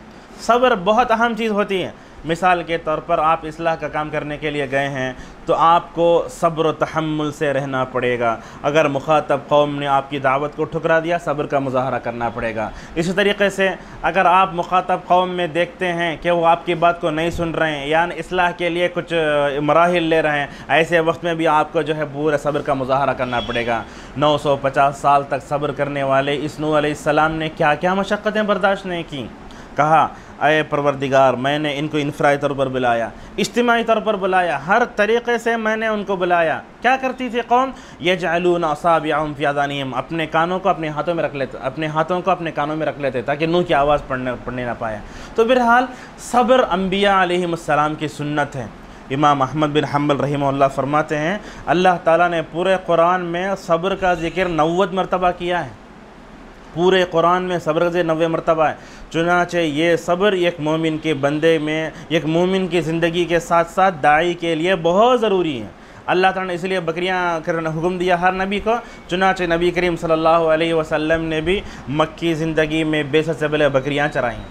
सब्र बहुत अहम चीज़ होती है। मिसाल के तौर पर आप इस्लाह का काम करने के लिए गए हैं तो आपको सब्र व तहम्मुल से रहना पड़ेगा। अगर मुखातब कौम ने आपकी दावत को ठुकरा दिया, सब्र का मुज़ाहरा करना पड़ेगा। इसी तरीके से अगर आप मुखातब कौम में देखते हैं कि वो आपकी बात को नहीं सुन रहे हैं, यानी इस्लाह के लिए कुछ मराहिल ले रहे हैं, ऐसे वक्त में भी आपको जो है पूरा सब्र का मुज़ाहरा करना पड़ेगा। 950 साल तक सब्र करने वाले इस नूह अलैहिस्सलाम ने क्या क्या मशक्क़तें बर्दाश्त नहीं की। कहा अय परवरदिगार, मैंने इनको इनफरादी तौर पर बुलाया, इज्तिमाई तौर पर बुलाया, हर तरीक़े से मैंने उनको बुलाया। क्या करती थी कौम, यजअलून असाबिअहुम फ़ी आज़ानिहिम, अपने कानों को अपने हाथों में रख लेते, अपने हाथों को अपने कानों में रख लेते ताकि नूह की आवाज़ पढ़ने ना पाए। तो बहरहाल सब्र अम्बिया अलैहिमुस्सलाम की सुन्नत है। इमाम अहमद बिन हम्बल रहिमहुल्लाह फरमाते हैं, अल्लाह ताला ने पूरे कुरान में सब्र का ज़िक्र 90 मरतबा किया है। पूरे कुरान में सब्र का ज़िक्र 90 मरतबा है। चुनाचे ये सब्र एक मोमिन के बंदे में, एक मोमिन की ज़िंदगी के साथ साथ दाई के लिए बहुत ज़रूरी है। अल्लाह ताला ने इसलिए बकरियां करना हुक्म दिया हर नबी को। चुनाचे नबी करीम सल्लल्लाहु अलैहि वसल्लम ने भी मक्की ज़िंदगी में बेसत से पहले बकरियां चराईं।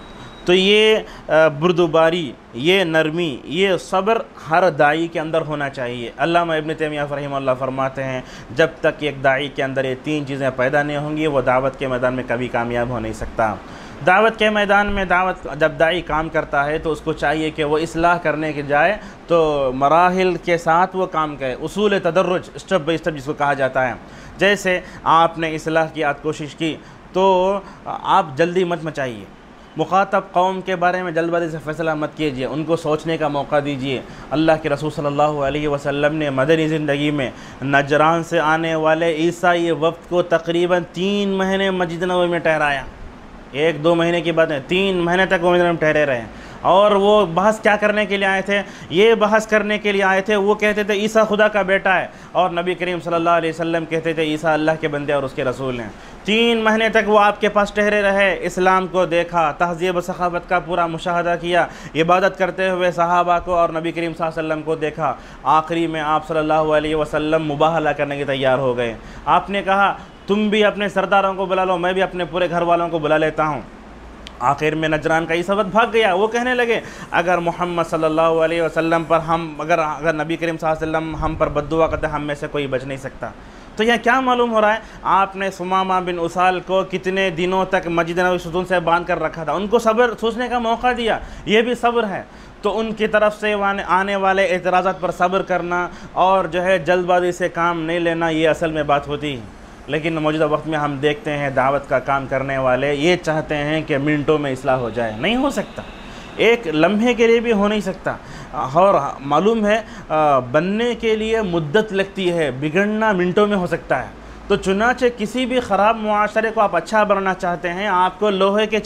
तो ये बुर्दुबारी, ये नरमी, ये सब्र हर दाई के अंदर होना चाहिए। अल्लामा इब्न तैमिया रहमतुल्लाह फरमाते हैं, जब तक एक दाई के अंदर ये 3 चीज़ें पैदा नहीं होंगी वो दावत के मैदान में कभी कामयाब हो नहीं सकता। दावत के मैदान में जब दाई काम करता है तो उसको चाहिए कि वो इस्लाह करने के जाए तो मराहिल के साथ वो काम करे, उसूल तदर्रुज, स्टेप बाई स्टेप जिसको कहा जाता है। जैसे आपने इस्लाह की आज कोशिश की तो आप जल्दी मत मचाइए, मुखातब कौम के बारे में जल्दबाजी से फ़ैसला मत कीजिए, उनको सोचने का मौका दीजिए। अल्लाह के रसूल सल्लल्लाहु अलैहि वसल्लम ने मदनी ज़िंदगी में नजरान से आने वाले ईसाई वक्त को तकरीबन 3 महीने मस्जिद नबवी में ठहराया। 1-2 महीने की बात है, 3 महीने तक वो मस्जिद में ठहरे रहे। और वो बहस क्या करने के लिए आए थे? ये बहस करने के लिए आए थे, वो कहते थे ईसा खुदा का बेटा है, और नबी करीम सल्लल्लाहु अलैहि वसल्लम कहते थे ईसा अल्लाह के बंदे और उसके रसूल हैं। 3 महीने तक वो आपके पास ठहरे रहे, इस्लाम को देखा, तहज़ीब सखावत का पूरा मुशाहदा किया, इबादत करते हुए सहाबा को और नबी करीम सल्लल्लाहु अलैहि वसल्लम को देखा। आखिरी में आप सल्लल्लाहु अलैहि वसल्लम मुबाहला करने के तैयार हो गए। आपने कहा तुम भी अपने सरदारों को बुला लो, मैं भी अपने पूरे घर वालों को बुला लेता हूँ। आखिर में नजरान का ईसा भाग गया। वो कहने लगे अगर मोहम्मद सल्लल्लाहु अलैहि वसल्लम पर हम अगर नबी करीम सल्लल्लाहु अलैहि वसल्लम हम पर बद्दुआ करते, हम में से कोई बच नहीं सकता। तो यह क्या मालूम हो रहा है? आपने सुमामा बिन उसाल को कितने दिनों तक मस्जिद नबवी सुतून से बांध कर रखा था, उनको सब्र सोचने का मौका दिया, ये भी सब्र है। तो उनकी तरफ से आने वाले एतराज़ात पर सब्र करना और जो है जल्दबाजी से काम नहीं लेना, ये असल में बात होती है। लेकिन मौजूदा वक्त में हम देखते हैं दावत का काम करने वाले ये चाहते हैं कि मिनटों में इस्लाह हो जाए। नहीं हो सकता, एक लम्हे के लिए भी हो नहीं सकता। और मालूम है बनने के लिए मुद्दत लगती है, बिगड़ना मिनटों में हो सकता है। तो चुनाचे किसी भी ख़राब मुआशरे को आप अच्छा बनाना चाहते हैं, आपको लोहे के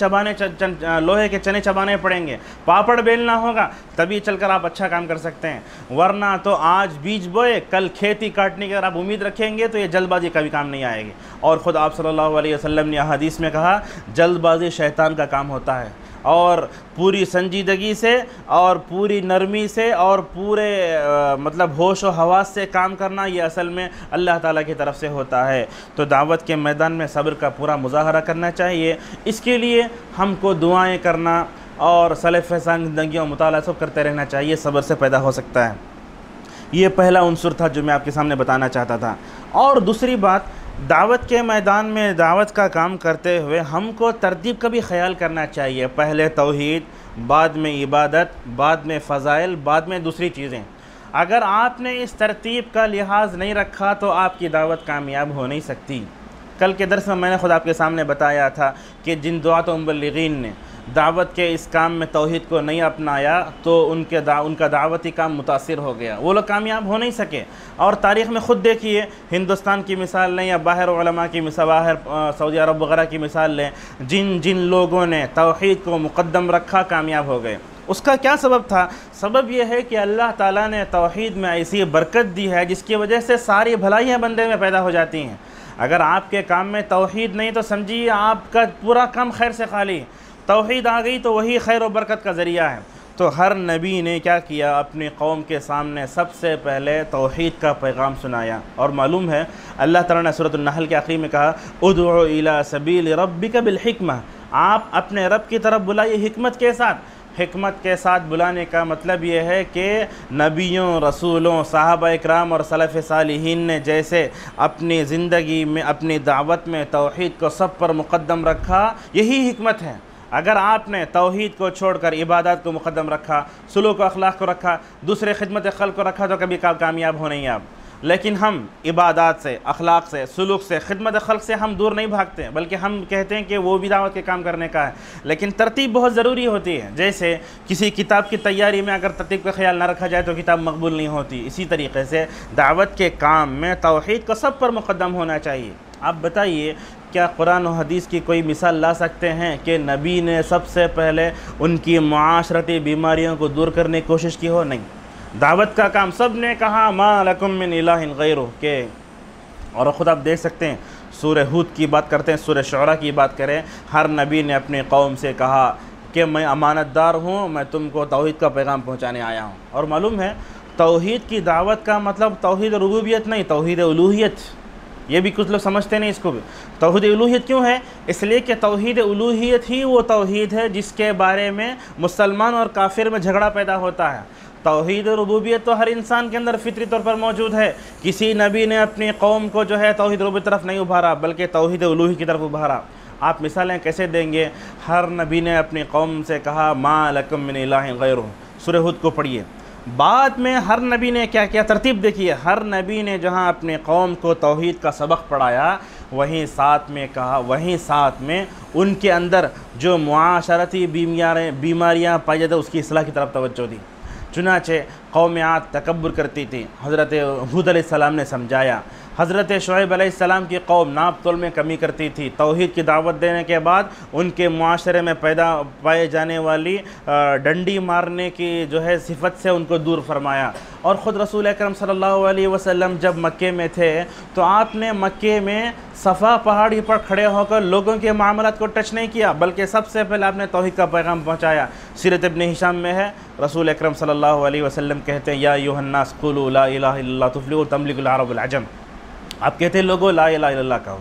चने चबाने पड़ेंगे, पापड़ बेलना होगा, तभी चलकर आप अच्छा काम कर सकते हैं। वरना तो आज बीज बोए कल खेती काटने की अगर आप उम्मीद रखेंगे तो ये जल्दबाजी कभी काम नहीं आएगी। और ख़ुद आप सल्लल्लाहु अलैहि वसल्लम ने हदीस में कहा जल्दबाजी शैतान का काम होता है, और पूरी संजीदगी से और पूरी नरमी से और पूरे मतलब होश व हवास से काम करना ये असल में अल्लाह ताला की तरफ से होता है। तो दावत के मैदान में सब्र का पूरा मुज़ाहरा करना चाहिए। इसके लिए हमको दुआएं करना और सलफ़ ज़िंदगी और मुताला सब करते रहना चाहिए, सब्र से पैदा हो सकता है। ये पहला उन्सुर था जो मैं आपके सामने बताना चाहता था। और दूसरी बात, दावत के मैदान में दावत का काम करते हुए हमको तरतीब का भी ख्याल करना चाहिए। पहले तौहीद, बाद में इबादत, बाद में फ़ज़ाइल, बाद में दूसरी चीज़ें। अगर आपने इस तरतीब का लिहाज नहीं रखा तो आपकी दावत कामयाब हो नहीं सकती। कल के दर्स में मैंने खुद आपके सामने बताया था कि जिन दुआत मुबल्लिगीन ने दावत के इस काम में तौहीद को नहीं अपनाया तो उनका दावती काम मुतासिर हो गया, वो लोग कामयाब हो नहीं सके। और तारीख़ में ख़ुद देखिए, हिंदुस्तान की मिसाल लें या बाहर उलमा की मिसाल, बाहर सऊदी अरब वगैरह की मिसाल लें, जिन जिन लोगों ने तौहीद को मुक़द्दम रखा कामयाब हो गए। उसका क्या सबब था? सबब यह है कि अल्लाह ताला ने तौहीद में ऐसी बरकत दी है जिसकी वजह से सारी भलाइयाँ बंदे में पैदा हो जाती हैं। अगर आपके काम में तौहीद नहीं तो समझिए आपका पूरा काम खैर से खाली। तौहीद आ गई तो वही खैर और बरकत का ज़रिया है। तो हर नबी ने क्या किया? अपनी कौम के सामने सबसे पहले तौहीद का पैगाम सुनाया। और मालूम है अल्लाह ताला ने सूरत अन-नहल के आखिरी में कहा उदउ इला सबील रब्बिका बिल हिकमा, आप अपने रब की तरफ बुलाइए हिकमत के साथ। हिकमत के साथ बुलाने का मतलब ये है कि नबियों, रसूलों, सहाबा इकराम और सलफ़ सालिहीन ने जैसे अपनी ज़िंदगी में अपनी दावत में तौहीद को सब पर मुक़द्दम रखा, यही हिकमत है। अगर आपने तौहीद को छोड़कर इबादत को मुक़द्दम रखा, सुलूक व अखलाक को रखा, दूसरे खिदमत खल्क़ को रखा तो कभी कामयाब हो नहीं आप। लेकिन हम इबादत से, अखलाक से, सुलूक से, खिदमत खल्क़ से हम दूर नहीं भागते, बल्कि हम कहते हैं कि वो भी दावत के काम करने का है। लेकिन तरतीब बहुत ज़रूरी होती है। जैसे किसी किताब की तैयारी में अगर तरतीब का ख्याल ना रखा जाए तो किताब मकबूल नहीं होती, इसी तरीके से दावत के काम में तौहीद को सब पर मुक़द्दम होना चाहिए। आप बताइए, क्या कुरान और हदीस की कोई मिसाल ला सकते हैं कि नबी ने सबसे पहले उनकी मुआशरती बीमारियों को दूर करने की कोशिश की हो? नहीं। दावत का काम सब ने कहा मा लकुम मिन इलाहिन गैरुह के। और ख़ुद आप देख सकते हैं, सूरह हूद की बात करते हैं, सूरह शुअरा की बात करें, हर नबी ने अपने कौम से कहा कि मैं अमानतदार हूँ, मैं तुमको तौहीद का पैगाम पहुँचाने आया हूँ। और मालूम है तौहीद की दावत का मतलब तौहीद रुबूबियत नहीं, तौहीद उलूहियत। ये भी कुछ लोग समझते नहीं इसको भी। तौहीद उलूहियत क्यों है? इसलिए कि तौहीद उलूहियत ही वो तौहीद है जिसके बारे में मुसलमान और काफिर में झगड़ा पैदा होता है। तौहीद रुबूबियत तो हर इंसान के अंदर फितरी तौर पर मौजूद है। किसी नबी ने अपनी कौम को जो है तौहीद रुबूबियत तरफ नहीं उभारा, बल्कि तौहीद उलूही की तरफ उभारा। आप मिसालें कैसे देंगे? हर नबी ने अपनी कौम से कहा मा लकुम मिन इलाहिन गैरुह, सूरह हूद को पढ़िए। बाद में हर नबी ने क्या क्या तरतीब देखिए, हर नबी ने जहाँ अपने कौम को तौहीद का सबक पढ़ाया, वहीं साथ में कहा, वहीं साथ में उनके अंदर जो मुआशरती बीमारियाँ पाई जाती उसकी इस्लाह की तरफ तवज्जो दी। चुनाचे कौम आद तकब्बुर करती थी, हज़रत हूद अलैहिस्सलाम ने समझाया। हज़रत शुएब अलैहिस्सलाम की कौम नाप तोल में कमी करती थी, तौहीद की दावत देने के बाद उनके मुआशरे में पैदा पाए जाने वाली डंडी मारने की जो है सिफत से उनको दूर फरमाया। और ख़ुद रसूल अकरम सल्लल्लाहु अलैहि वसल्लम जब मक्के में थे तो आपने मक्के में सफ़ा पहाड़ी पर खड़े होकर लोगों के मामलात को टच नहीं किया, बल्कि सबसे पहले आपने तौहीद का पैगाम पहुँचाया। सीरत इब्न हिशाम में है, रसूल अकरम सल्लल्लाहु अलैहि वसल्लम कहते हैं या अय्युहन्नास क़ूलू ला इलाहा इल्लल्लाह तुफ़्लिहू तमलिकुल अरब वल अजम। आप कहते हैं लोगों ला इलाहा इल्लल्लाह कहो,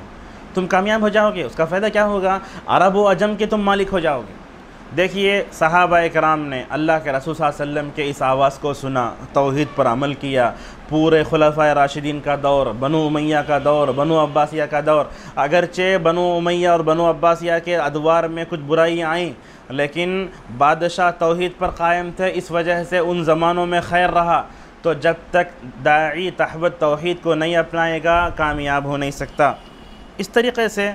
तुम कामयाब हो जाओगे। उसका फ़ायदा क्या होगा? अरब व अजम के तुम मालिक हो जाओगे। देखिए सहाबा इकराम ने अल्लाह के रसूल सल्लल्लाहु अलैहि वसल्लम के इस आवाज़ को सुना, तौहीद पर अमल किया। पूरे खुलफाए राशिदीन का दौर, बनु उमैया का दौर, बनु अब्बासिया का दौर, अगरचे बनु उमैया और बनु अब्बासिया के अदवार में कुछ बुराइयाँ आईं, लेकिन बादशाह तौहीद पर कायम थे, इस वजह से उन ज़मानों में खैर रहा। तो जब तक दाई तहवत तौहीद को नहीं अपनाएगा कामयाब हो नहीं सकता। इस तरीक़े से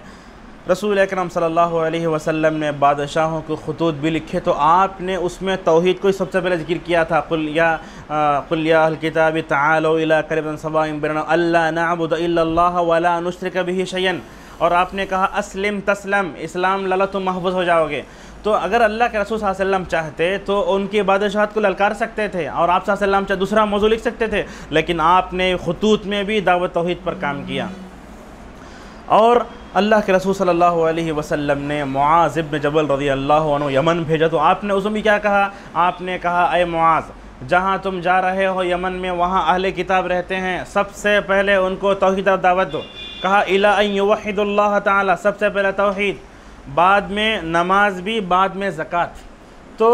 रसूल अकरम सल्लल्लाहु अलैहि वसल्लम ने बादशाहों को ख़ुतूत भी लिखे, तो आपने उसमें तौहीद को ही सबसे पहले ज़िक्र किया था। कुल या अहल किताब तआलू इला कलिमतिन सवाइन बैनना अल्ला नअबुद इल्लल्लाह वला नुश्रिक बिही शयअन। और आपने कहा अस्लिम तस्लम, इस्लाम लाला तुम महफूज हो जाओगे। तो अगर अल्लाह के रसूल सल्लल्लाहु अलैहि वसल्लम चाहते तो उनकी बादशाहत को ललकार सकते थे और आप सल्लल्लाहु अलैहि वसल्लम चाहे दूसरा मौजू लिख सकते थे, लेकिन आपने ख़ुतूत में भी दावत तौहीद पर काम किया। और अल्लाह के रसूल सल्लल्लाहु अलैहि वसल्लम ने मुआज़ इब्न जबल रज़ियल्लाहु अन्हु यमन भेजा, तो आपने उसमें भी क्या कहा? आपने कहा अय मुआज़, जहाँ तुम जा रहे हो यमन में वहाँ अहले किताब रहते हैं, सबसे पहले उनको तौहीद की दावत दो। कहा इला अन युवहिदुल्लाह ताला, सबसे पहले तौहीद, बाद में नमाज भी, बाद में ज़कात। तो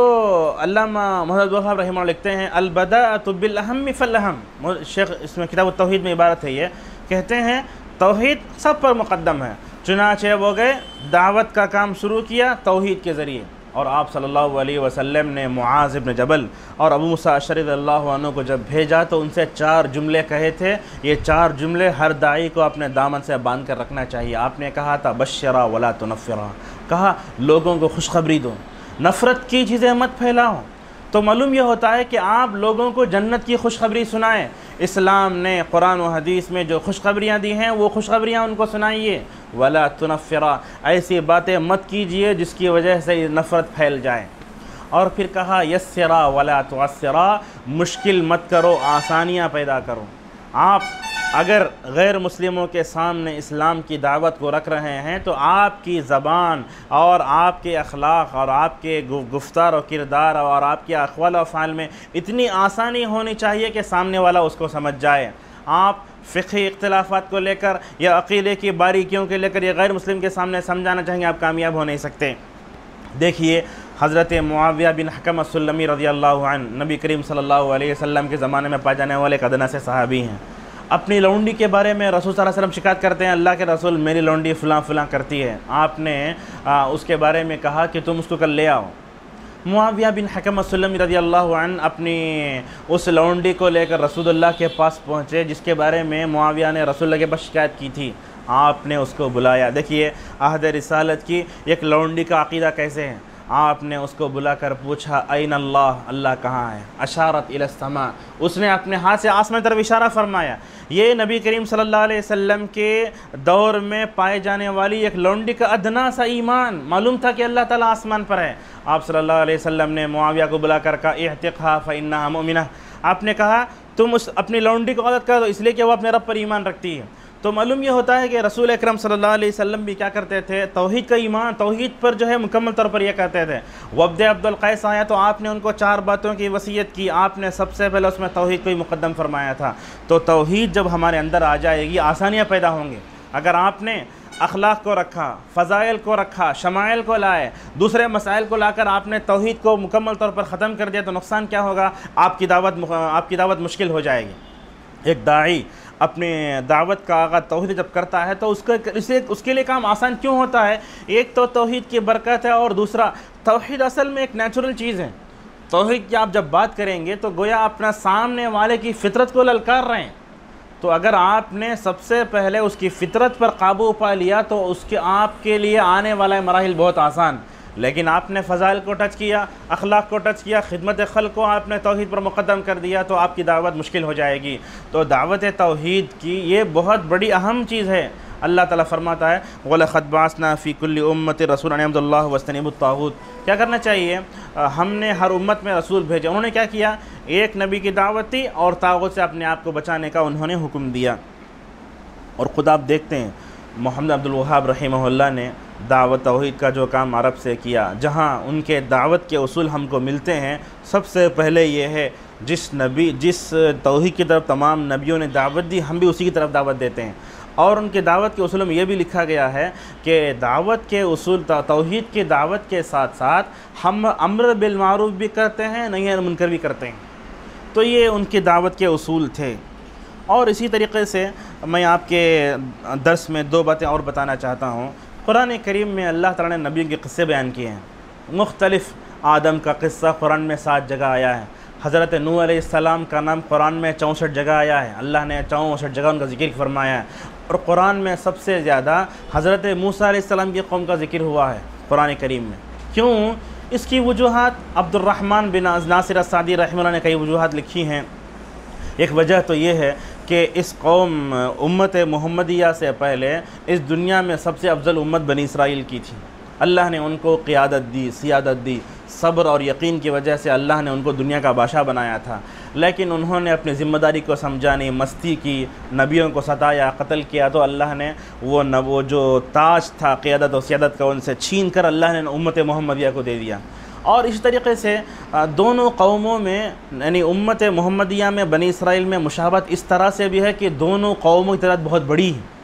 अल्लामा मोहम्मद वहाब रहमहुल्लाह लिखते हैं अलबदाअतु बिल अहम्मि फल अहम। शेख इसमें किताब तौहीद में इबारत है, ये कहते हैं तौहीद सब पर मुक़द्दम है। चुनाचे वो गए, दावत का काम शुरू किया तौहीद के ज़रिए। और आप सल्लल्लाहु अलैहि वसल्लम ने मुआज़ इब्न जबल और अबू मूसा अशअरी रज़ियल्लाहु अन्हु को जब भेजा तो उनसे 4 जुमले कहे थे। ये 4 जुमले हर दाई को अपने दामन से बांध कर रखना चाहिए। आपने कहा था बश्शरा वला तुनफ़िरा, कहा लोगों को खुशखबरी दो, नफ़रत की चीज़ें मत फैलाओ। तो मालूम यह होता है कि आप लोगों को जन्नत की खुशखबरी सुनाएं। इस्लाम ने कुरान और हदीस में जो खुशखबरियाँ दी हैं वो खुशखबरियाँ उनको सुनाइए। वला तुनफ़िरा, ऐसी बातें मत कीजिए जिसकी वजह से नफ़रत फैल जाए। और फिर कहा यस्सिरा वला तुअस्सिरा, मुश्किल मत करो, आसानियाँ पैदा करो। आप अगर गैर मुस्लिमों के सामने इस्लाम की दावत को रख रहे हैं तो आपकी ज़बान और आपके अखलाक और आपके गुफ्तार और किरदार और आपके अक़वाल और फ़ाल में इतनी आसानी होनी चाहिए कि सामने वाला उसको समझ जाए। आप फ़िक़ही इख्तिलाफ़ात को लेकर या अक़ीदे की बारीकियों के लेकर या गैर मुस्लिम के सामने समझाना चाहेंगे, आप कामयाब हो नहीं सकते। देखिए हज़रत मुआविया बिन हकम अस्सुलमी रज़ियल्लाहु अन्हु नबी करीम सल्लल्लाहु अलैहि वसल्लम के ज़माने में पाए जाने वाले एक अदना से सहाबी हैं। अपनी लौंडी के बारे में रसूल सल्लल्लाहु अलैहि वसल्लम शिकायत करते हैं, अल्लाह के रसूल मेरी लौंडी फ़लाँ फ़लाँ करती है। आपने उसके बारे में कहा कि तुम उसको कल ले आओ। मुआविया बिन हकम अस्सुलमी रज़ियल्लाहु अन्हु अपनी उस लौंडी को लेकर रसूलुल्लाह के पास पहुँचे जिसके बारे में मुआविया ने रसूलुल्लाह के पास शिकायत की थी। आपने उसको बुलाया। देखिए अहद रिसालत की एक लौंडी का अक़ीदा कैसे है। आपने उसको बुलाकर पूछा ऐन अल्लाह, अल्लाह कहाँ है। अशारत इलस्समा, उसने अपने हाथ से आसमान तरफ इशारा फरमाया। ये नबी करीम सल्लल्लाहु अलैहि वसल्लम के दौर में पाए जाने वाली एक लौंडी का अदना सा ईमान, मालूम था कि अल्लाह ताला आसमान पर है। आप सल्लल्लाहु अलैहि वसल्लम ने मुआविया को बुलाकर कहा इअतिक़हा फ़इन्नहा मुमिना, आपने कहा तुम उस अपनी लौंडी को गलत कर दो इसलिए कि वो अपने रब पर ईमान रखती है। तो मालूम ये होता है कि रसूल अकरम सल्लल्लाहु अलैहि वसल्लम भी क्या करते थे, तौहीद का ईमान, तौहीद पर जो है मुकम्मल तौर पर यह कहते थे। वब्द अब्दुल कैस आया तो आपने उनको 4 बातों की वसीयत की, आपने सबसे पहले उसमें तौहीद को ही मुकद्दम फरमाया था। तो तौहीद जब हमारे अंदर आ जाएगी आसानियाँ पैदा होंगी। अगर आपने अखलाक को रखा, फ़ज़ाइल को रखा, शमाइल को लाए, दूसरे मसाइल को लाकर आपने तौहीद को मुकम्मल तौर पर ख़त्म कर दिया तो नुकसान क्या होगा, आपकी दावत मुश्किल हो जाएगी। एक दाई अपने दावत का आगाज़ तौहीद जब करता है तो उसके लिए काम आसान क्यों होता है, एक तो तौहीद की बरकत है और दूसरा तौहीद असल में एक नेचुरल चीज़ है। तौहीद की आप जब बात करेंगे तो गोया अपना सामने वाले की फ़ितरत को ललकार रहे हैं। तो अगर आपने सबसे पहले उसकी फ़ितरत पर काबू पा लिया तो उसके आपके लिए आने वाला मराहिल बहुत आसान। लेकिन आपने फ़ज़ाइल को टच किया, अखलाक को टच किया, खिदमत खल्क़ को आपने तौहीद पर मुक़द्दम कर दिया तो आपकी दावत मुश्किल हो जाएगी। तो दावत तौहीद की ये बहुत बड़ी अहम चीज़ है। अल्लाह ताला फरमाता है वलक़द बअसना फ़ी कुल्लि उम्मतिन रसूलन अन अब्दुल्लाह वज्तनिबुत ताग़ूत। क्या करना चाहिए, हमने हर उम्मत में रसूल भेजे। उन्होंने क्या किया, एक नबी की दावत दी और ताग़ूत से अपने आप को बचाने का उन्होंने हुक्म दिया। और ख़ुद आप देखते हैं मोहम्मद अब्दुल वहाब रहिमहुल्लाह ने दावत तौहीद का जो काम अरब से किया, जहाँ उनके दावत के उसूल हमको मिलते हैं, सबसे पहले ये है जिस तौहीद की तरफ तमाम नबियों ने दावत दी हम भी उसी की तरफ दावत देते हैं। और उनके दावत के उसूलों में ये भी लिखा गया है कि दावत के उसूल तौहीद की दावत के साथ साथ हम अम्र बिल मारूफ भी करते हैं, नही अनिल मुनकर भी करते हैं। तो ये उनकी दावत के उसूल थे। और इसी तरीक़े से मैं आपके दर्स में 2 बातें और बताना चाहता हूँ। कुरान करीम में अल्लाह ताला ने नबियों के क़स्से बयान किए हैं। मुख्तलिफ़ आदम का क़स्सा कुरान में 7 जगह आया है। हज़रत नूह अलैहिस्सलाम का नाम कुरान में 64 जगह आया है। अल्लाह ने 64 जगह उनका ज़िक्र फरमाया है। और कुरान में सबसे ज़्यादा हज़रत मूसा अलैहिस्सलाम की कौम का ज़िक्र हुआ है कुरान करीम में। क्यों, इसकी वजूहात अब्दुर्रहमान बिन नासिर अस्सादी रहमतुल्लाह ने कई वजूहात लिखी हैं। एक वजह तो ये है कि इस कौम उम्मत मुहम्मदिया से पहले इस दुनिया में सबसे अफजल उम्मत बनी इसराइल की थी। अल्लाह ने उनको क़ियादत दी, सियादत दी, सब्र और यकीन की वजह से अल्लाह ने उनको दुनिया का बादशाह बनाया था। लेकिन उन्होंने अपनी ज़िम्मेदारी को समझा नहीं, मस्ती की, नबियों को सताया, कत्ल किया। तो अल्लाह ने वो जो ताज था क़ियादत और सियादत का उनसे छीन कर अल्लाह ने उम्मत मुहम्मदिया को दे दिया। और इस तरीक़े से दोनों कौमों में यानी उम्मत मुहम्मदिया में बनी इसराइल में मुशाबत इस तरह से भी है कि दोनों कौमों की तादाद बहुत बड़ी है।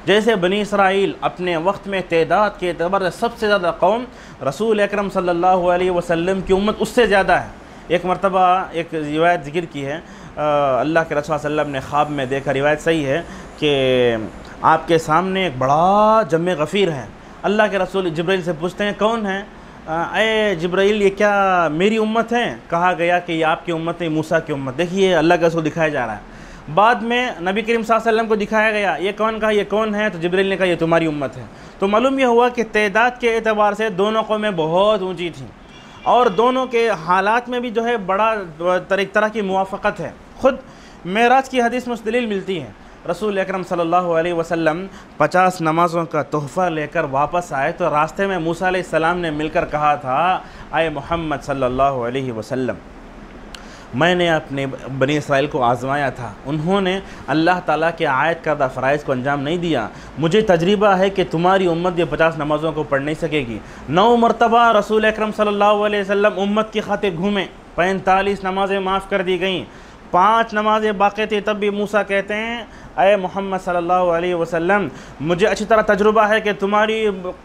जैसे बनी इसराइल अपने वक्त में तादाद के एतबार से सबसे ज़्यादा कौम, रसूल अकरम सल्लल्लाहु अलैहि वसल्लम की उम्मत उससे ज़्यादा है। एक मरतबा एक रिवायत ज़िक्र की है, अल्लाह के रसूल सल्लल्लाहु अलैहि वसल्लम ने ख्वाब में देखा, रिवायत सही है कि आपके सामने एक बड़ा जम्मे गफ़ीर है। अल्लाह के रसूल जिब्राइल से पूछते हैं कौन है, ए जिब्राइल ये क्या मेरी उम्मत है? कहा गया कि ये आपकी उम्मत है, मूसा की उम्मत। देखिए अल्लाह के रसूल दिखाया जा रहा है। बाद में नबी करीम सल्लल्लाहु अलैहि वसल्लम को दिखाया गया, ये कौन कहा, ये कौन है? तो जिब्राइल ने कहा ये तुम्हारी उम्मत है। तो मालूम यह हुआ कि तादाद के एतबार से दोनों कौमें बहुत ऊँची थीं और दोनों के हालात में भी जो है बड़ा एक तरह की मुवाफ़क़त है। ख़ुद मेराज की हदीस में उस दलील मिलती है। रसूल अकरम सल्लल्लाहु अलैहि वसल्लम 50 नमाज़ों का तोहफ़ा लेकर वापस आए तो रास्ते में मूसा अलैहिस्सलाम ने मिलकर कहा था, आए मोहम्मद सल्लल्लाहु अलैहि वसल्लम, मैंने अपने बनी इसराइल को आज़माया था, उन्होंने अल्लाह ताला के आयत करदा फ़राइज़ को अंजाम नहीं दिया। मुझे तजर्बा है कि तुम्हारी उम्मत ये 50 नमाज़ों को पढ़ नहीं सकेगी। 9 मरतबा रसूल अकरम सल्लल्लाहु अलैहि वसल्लम उम्मत की खातिर घूमे, 45 नमाज़ें माफ़ कर दी गईं, 5 नमाज़ें बाक़ी थी। तब भी मूसा कहते हैं, अय मोहम्मद सल्लल्लाहु अलैहि वसल्लम, मुझे अच्छी तरह तजुर्बा है कि तुम्हारी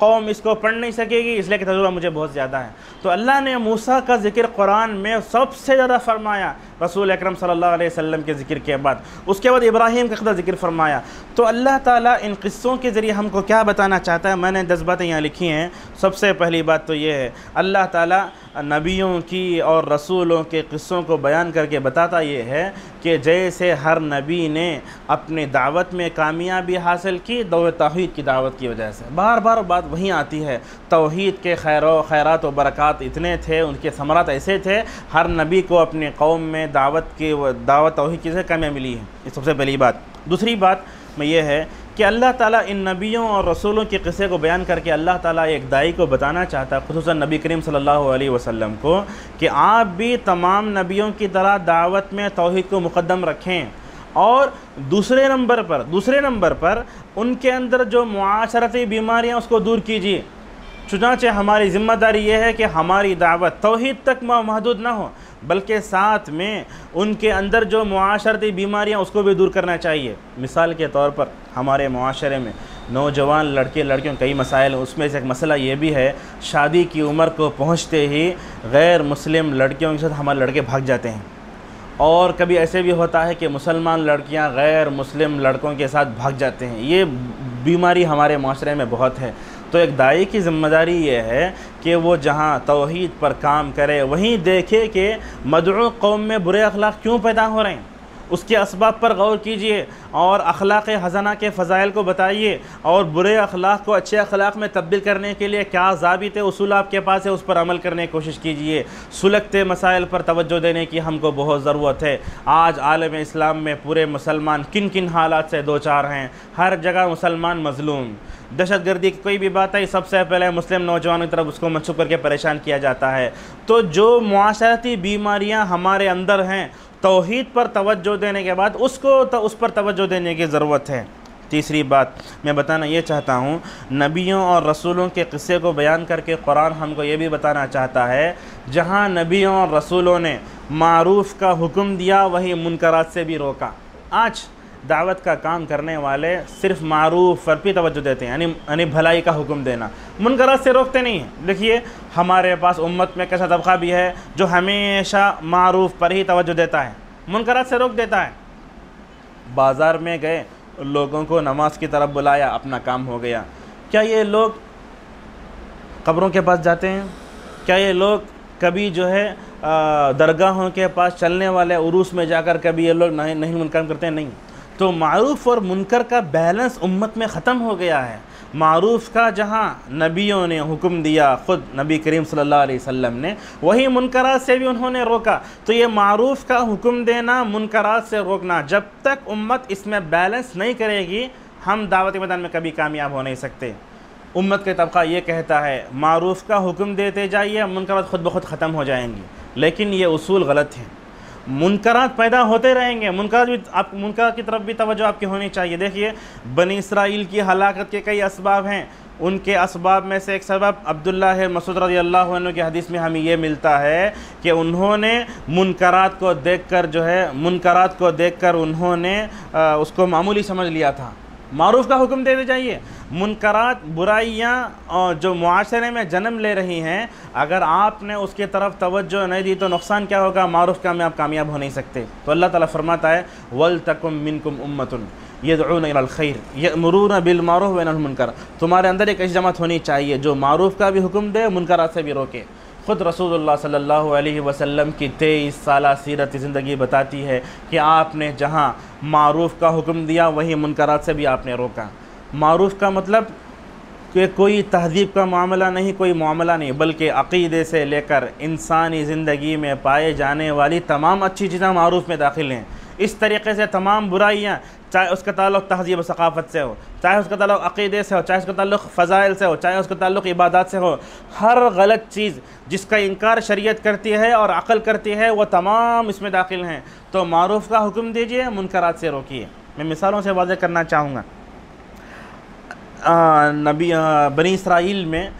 कौम इसको पढ़ नहीं सकेगी, इसलिए कि तजुर्बा मुझे बहुत ज़्यादा है। तो अल्लाह ने मूसा का ज़िक्र कुरान में सबसे ज़्यादा फरमाया रसूल अकरम सल्लल्लाहु अलैहि वसल्लम के ज़िक्र के बाद। उसके बाद इब्राहीम का क़दर ज़िक्र फरमाया। तो अल्लाह ताला इन क़िस्सों के ज़रिए हमको क्या बताना चाहता है, मैंने 10 बातें यहाँ लिखी हैं। सबसे पहली बात तो ये है, अल्लाह ताला नबियों की और रसूलों के क़िस्सों को बयान करके बताता ये है कि जैसे हर नबी ने अपनी दावत में कामयाबी हासिल की तौहीद की दावत की वजह से, बार बार बात वहीं आती है, तौहीद के खैरात व बरक़ात इतने थे, उनके समरात ऐसे थे, हर नबी को अपनी कौम में दावत तौहीद की से कामयाबी मिली है। ये सबसे पहली बात। दूसरी बात में ये है कि अल्लाह ताला इन नबियों और रसूलों के क़िस्से को बयान करके अल्लाह ताला एक दाई को बताना चाहता है, खुसूसन नबी करीम सल्लल्लाहु अलैहि वसल्लम को, कि आप भी तमाम नबियों की तरह दावत में तौहीद को मुक़द्दम रखें और दूसरे नंबर पर उनके अंदर जो मुआशरती बीमारियाँ उसको दूर कीजिए। चुनांचे हमारी ज़िम्मेदारी ये है कि हमारी दावत तौहीद तक महदूद ना हो, बल्कि साथ में उनके अंदर जो मुआशरती बीमारियां उसको भी दूर करना चाहिए। मिसाल के तौर पर हमारे मुआशरे में नौजवान लड़के लड़कियों कई मसाइल, उसमें से एक मसला ये भी है, शादी की उम्र को पहुंचते ही गैर मुस्लिम लड़कियों के साथ हमारे लड़के भाग जाते हैं, और कभी ऐसे भी होता है कि मुसलमान लड़कियां गैर मुस्लिम लड़कों के साथ भाग जाते हैं। ये बीमारी हमारे माशरे में बहुत है। तो एक दाई की ज़िम्मेदारी ये है कि वो जहाँ तौहीद पर काम करे वहीं देखे कि मदऊ कौम में बुरे अखलाक क्यों पैदा हो रहे हैं, उसके असबाब पर गौर कीजिए और अखलाक हसना के फ़ज़ाइल को बताइए, और बुरे अखलाक को अच्छे अखलाक में तब्दील करने के लिए क्या ज़ाबिते उसूल आपके पास है उस पर अमल करने की कोशिश कीजिए। सुलगते मसाइल पर तवज्जो देने की हमको बहुत ज़रूरत है। आज आलम इस्लाम में पूरे मुसलमान किन किन हालात से दो चार हैं। हर जगह मुसलमान मज़लूम, दहशतगर्दी की कोई भी बात आई सबसे पहले मुस्लिम नौजवानों की तरफ उसको मनसूब करके परेशान किया जाता है। तो जो मुआशरती बीमारियां हमारे अंदर हैं, तौहीद पर तवज्जो देने के बाद उस पर तवज्जो देने की ज़रूरत है। तीसरी बात मैं बताना ये चाहता हूँ, नबियों और रसूलों के क़िस्से को बयान करके कुरान हमको ये भी बताना चाहता है, जहाँ नबियों और रसूलों ने मारूफ़ का हुक्म दिया वहीं मुनकरात से भी रोका। आज दावत का काम करने वाले सिर्फ मारूफ़ पर भी तवज्जो देते हैं, यानी भलाई का हुक्म देना, मुनकरात से रोकते नहीं हैं। देखिए हमारे पास उम्मत में कैसा तबक़ा भी है जो हमेशा मारूफ़ पर ही तवज्जो देता है, मुनकरात से रोक देता है। बाज़ार में गए, लोगों को नमाज की तरफ बुलाया, अपना काम हो गया। क्या ये लोग कब्रों के पास जाते हैं? क्या ये लोग कभी जो है दरगाहों के पास चलने वाले उरूस में जाकर कभी ये लोग नहीं मुनकर करते हैं? नहीं। तो मारूफ़ और मुनकर का बैलेंस उम्मत में ख़त्म हो गया है। मारूफ़ का जहाँ नबियों ने हुक्म दिया, ख़ुद नबी करीम सल्लल्लाहु अलैहि वसल्लम ने, वही मुनकरात से भी उन्होंने रोका। तो ये मारूफ़ का हुक्म देना, मुनकरात से रोकना, जब तक उम्मत इसमें बैलेंस नहीं करेगी हम दावत मैदान में कभी कामयाब हो नहीं सकते। उम्मत के तबका ये कहता है मारूफ़ का हुक्म देते जाइए, मुनकरात ख़ुद ब खुद ख़त्म हो जाएंगी, लेकिन ये उसूल गलत है। मुनकरात पैदा होते रहेंगे, मुनकरात की तरफ भी तवज्जो आपकी होनी चाहिए। देखिए बनी इसराइल की हलाकत के कई असबाब हैं, उनके असबाब में से एक सबब अब्दुल्लाह मसूद रज़ियल्लाहु अन्हु की हदीस में हमें ये मिलता है कि उन्होंने मुनकरात को देखकर उन्होंने उसको मामूली समझ लिया था। मारूफ़ का हुक्म देते जाइए, मुनकरात बुराइयाँ और जो मुआशरे में जन्म ले रही हैं, अगर आपने उसकी तरफ तवज्जो नहीं दी तो नुकसान क्या होगा? मारूफ़ का में आप कामयाब हो नहीं सकते। तो अल्लाह ताला फरमाता है वल तकुम मिनकुम उम्मतुन यदऊना इलल खैर यअमुरूना बिल मारूफ़ व यनहौना अनिल मुनकर। तुम्हारे अंदर एक ऐसी जमात होनी चाहिए जो मारूफ़ का भी हुक्म दे, मुनकरात से भी रोके। ख़ुद रसूलुल्लाह सल्लल्लाहु अलैहि वसल्लम की 23 साला सीरत ज़िंदगी बताती है कि आपने जहाँ मारूफ़ का हुक्म दिया वहीं मुनकरात से भी आपने रोका। मारूफ़ का मतलब कि कोई तहज़ीब का मामला नहीं, कोई मामला नहीं, बल्कि अक़ीदे से लेकर इंसानी ज़िंदगी में पाए जाने वाली तमाम अच्छी चीज़ें मारूफ़ में दाखिल हैं। इस तरीक़े से तमाम बुराइयाँ, चाहे उसका ताल्लुक़ तहज़ीब व सक़ाफ़त से हो, चाहे उसका ताल्लुक़ अक़ीदे से हो, चाहे उसका ताल्लुक़ फ़ज़ाइल से हो, चाहे उसका ताल्लुक़ इबादत से हो, हर गलत चीज़ जिसका इनकार शरीयत करती है और अक़ल करती है वो तमाम इसमें दाखिल हैं। तो मारूफ़ का हुक्म दीजिए, मुनकरात से रोकिए। मैं मिसालों से वाज़ेह करना चाहूँगा। बनी इसराइल में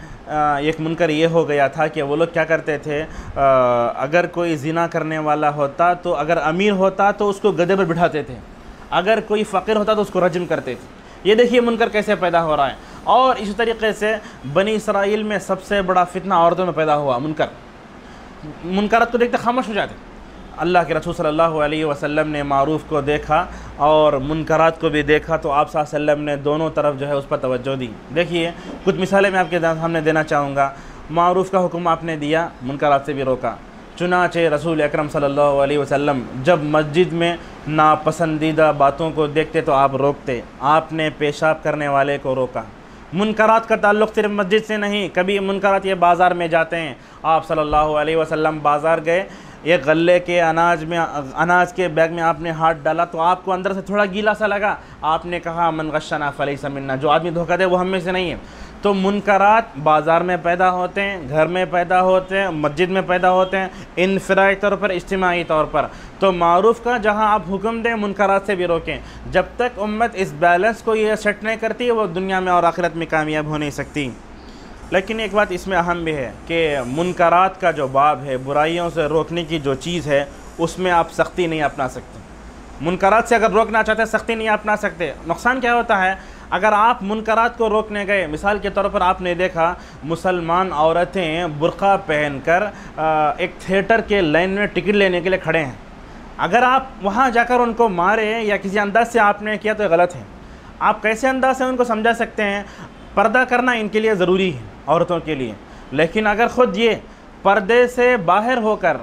एक मुनकर ये हो गया था कि वो लोग क्या करते थे, अगर कोई ज़िना करने वाला होता तो अगर अमीर होता तो उसको गधे पर बिठाते थे, अगर कोई फ़कीर होता तो उसको रजम करते थे। ये देखिए मुनकर कैसे पैदा हो रहा है। और इसी तरीके से बनी इसराइल में सबसे बड़ा फितना औरतों में पैदा हुआ। मुनकरात को देखते खामोश हो जाते। अल्लाह के रसूल सल्लल्लाहु अलैहि वसल्लम ने मारूफ़ को देखा और मुनकरात को भी देखा, तो आप सल्लल्लाहु अलैहि वसल्लम ने दोनों तरफ जो है उस पर तवज्जो दी। देखिए कुछ मिसालें मैं आपके सामने देना चाहूँगा। मारूफ़ का हुक्म आपने दिया, मुनकरात से भी रोका। चुनाचे रसूल अकरम सल्लल्लाहु अलैहि वसल्लम जब मस्जिद में नापसंदीदा बातों को देखते तो आप रोकते। आपने पेशाब करने वाले को रोका। मुनकरात का ताल्लुक़ सिर्फ मस्जिद से नहीं, कभी मुनकरात ये बाज़ार में जाते हैं। आप सल्लल्लाहु अलैहि वसल्लम बाज़ार गए, एक गले के अनाज के बैग में आपने हाथ डाला तो आपको अंदर से थोड़ा गीला सा लगा, आपने कहा मन गश्शना फलैसा मिन्ना, जो आदमी धोखा दे वो हम में से नहीं है। तो मुनकरात बाज़ार में पैदा होते हैं, घर में पैदा होते हैं, मस्जिद में पैदा होते हैं, इनफरादी तौर पर, इज्तिमाई तौर पर। तो मारूफ़ का जहाँ आप हुक्म दें, मुनकरात से भी रोकें। जब तक उम्मत इस बैलेंस को ये सेट नहीं करती, वो दुनिया में और आखिरत में कामयाब हो नहीं सकती। लेकिन एक बात इसमें अहम भी है कि मुनकरात का जो बाब है, बुराइयों से रोकने की जो चीज़ है, उसमें आप सख्ती नहीं अपना सकते। मुनकरात से अगर रोकना चाहते हैं, सख्ती नहीं अपना सकते। नुकसान क्या होता है, अगर आप मुनकरात को रोकने गए, मिसाल के तौर पर आपने देखा मुसलमान औरतें बुर्का पहनकर एक थिएटर के लाइन में टिकट लेने के लिए खड़े हैं। अगर आप वहाँ जाकर उनको मारे या किसी अंदाज से आपने किया तो गलत है। आप कैसे अंदाज से उनको समझा सकते हैं? पर्दा करना इनके लिए ज़रूरी है, औरतों के लिए। लेकिन अगर ख़ुद ये पर्दे से बाहर होकर,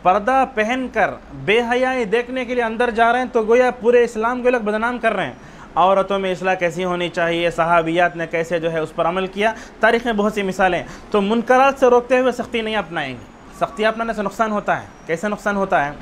पर्दा पहनकर बेहयाई देखने के लिए अंदर जा रहे हैं, तो गोया पूरे इस्लाम को लोग बदनाम कर रहे हैं। औरतों में इस्लाह कैसी होनी चाहिए, सहाबियात ने कैसे जो है उस पर अमल किया, तारीख़ में बहुत सी मिसालें। तो मुनकरात से रोकते हुए सख्ती नहीं अपनाएंगे। सख्ती अपनाने से नुकसान होता है। कैसे नुकसान होता है?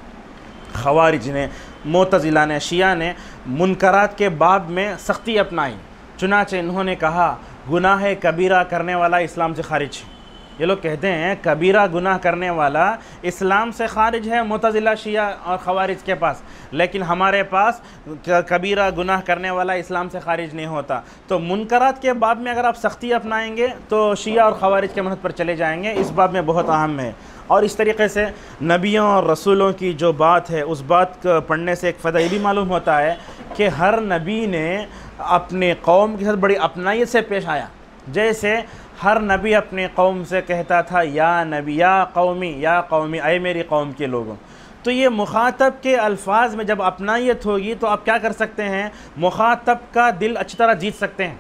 खवारिज ने, मुतज़िला ने, शिया ने मुनकरात के बाब में सख्ती अपनाई। चुनाचे इन्होंने कहा गुनाह कबीरा करने वाला इस्लाम से खारिज है। ये लोग कहते हैं कबीरा गुनाह करने वाला इस्लाम से खारिज है, मुतज़िला, शिया और खवारिज के पास। लेकिन हमारे पास कबीरा गुनाह करने वाला इस्लाम से खारिज नहीं होता। तो मुनकरात के बाब में अगर आप सख्ती अपनाएंगे तो शिया और खवारिज के मनहज पर चले जाएंगे। इस बाब में बहुत अहम है। और इस तरीके से नबियों और रसूलों की जो बात है, उस बात को पढ़ने से एक फ़ायदा ये भी मालूम होता है कि हर नबी ने अपने कौम के साथ बड़ी अपनाइत से पेश आया। जैसे हर नबी अपने कौम से कहता था या नबी, या कौमी, अय मेरी कौम के लोगों। तो ये मुखातब के अल्फाज में जब अपनाइत होगी तो आप क्या कर सकते हैं? मुखातब का दिल अच्छी तरह जीत सकते हैं।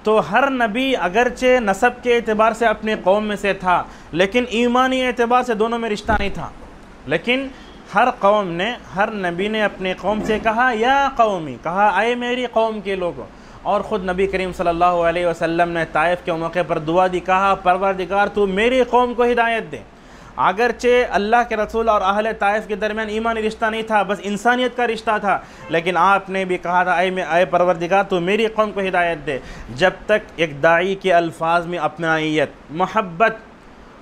तो हर नबी अगरचे नसब के एतबार से अपने कौम में से था, लेकिन ईमानी एतबार से दोनों में रिश्ता नहीं था। लेकिन हर कौम ने, हर नबी ने अपने कौम से कहा या कौमी, कहा अय मेरी कौम के लोगों। और ख़ुद नबी करीम सल्लल्लाहु अलैहि वसल्लम ने ताइफ के मौके पर दुआ दी, कहा परवरदिगार तू मेरी कौम को हिदायत दे। अगरचे अल्लाह के रसूल और अहले ताइफ के दरमियान ईमानी रिश्ता नहीं था, बस इंसानियत का रिश्ता था, लेकिन आपने भी कहा था अय परवरदिगार तू मेरी कौम को हिदायत दे। जब तक एक दाई के अल्फाज में अपनाइयत, मोहब्बत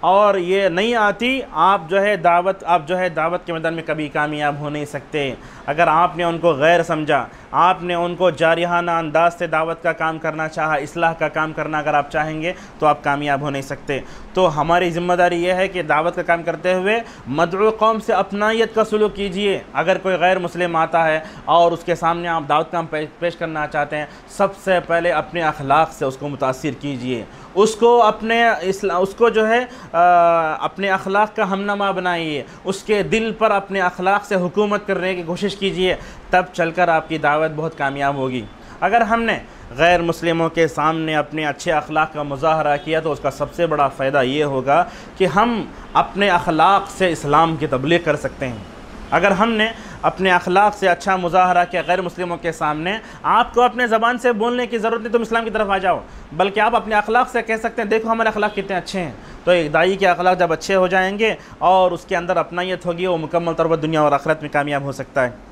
और ये नहीं आती, आप जो है दावत के मैदान में कभी कामयाब हो नहीं सकते। अगर आपने उनको गैर समझा, आपने उनको जारिहाना अंदाज से दावत का काम करना चाहा, इस्लाह का काम करना अगर आप चाहेंगे तो आप कामयाब हो नहीं सकते। तो हमारी ज़िम्मेदारी यह है कि दावत का काम करते हुए मदऊ कौम से अपनाइयत का सलूक कीजिए। अगर कोई गैर मुस्लिम आता है और उसके सामने आप दावत का पेश करना चाहते हैं, सबसे पहले अपने अखलाक से उसको मुतासिर कीजिए, उसको जो है अपने अखलाक का हमनमा बनाइए, उसके दिल पर अपने अखलाक से हुकूमत करने की कोशिश कीजिए, तब चलकर आपकी दावत बहुत कामयाब होगी। अगर हमने गैर मुस्लिमों के सामने अपने अच्छे अखलाक का मुज़ाहरा किया तो उसका सबसे बड़ा फ़ायदा ये होगा कि हम अपने अखलाक से इस्लाम की तबलीग कर सकते हैं। अगर हमने अपने अखलाक से अच्छा मुज़ाहरा किया गैर मुस्लिमों के सामने, आपको अपने ज़बान से बोलने की ज़रूरत नहीं तुम इस्लाम की तरफ आ जाओ, बल्कि आप अपने अखलाक से कह सकते हैं देखो हमारे अखलाक कितने अच्छे हैं। तो एक दाई के अखलाक जब अच्छे हो जाएंगे और उसके अंदर अपनाइयत होगी, वो मुकम्मल तौर पर दुनिया और आखिरत में कामयाब हो सकता है।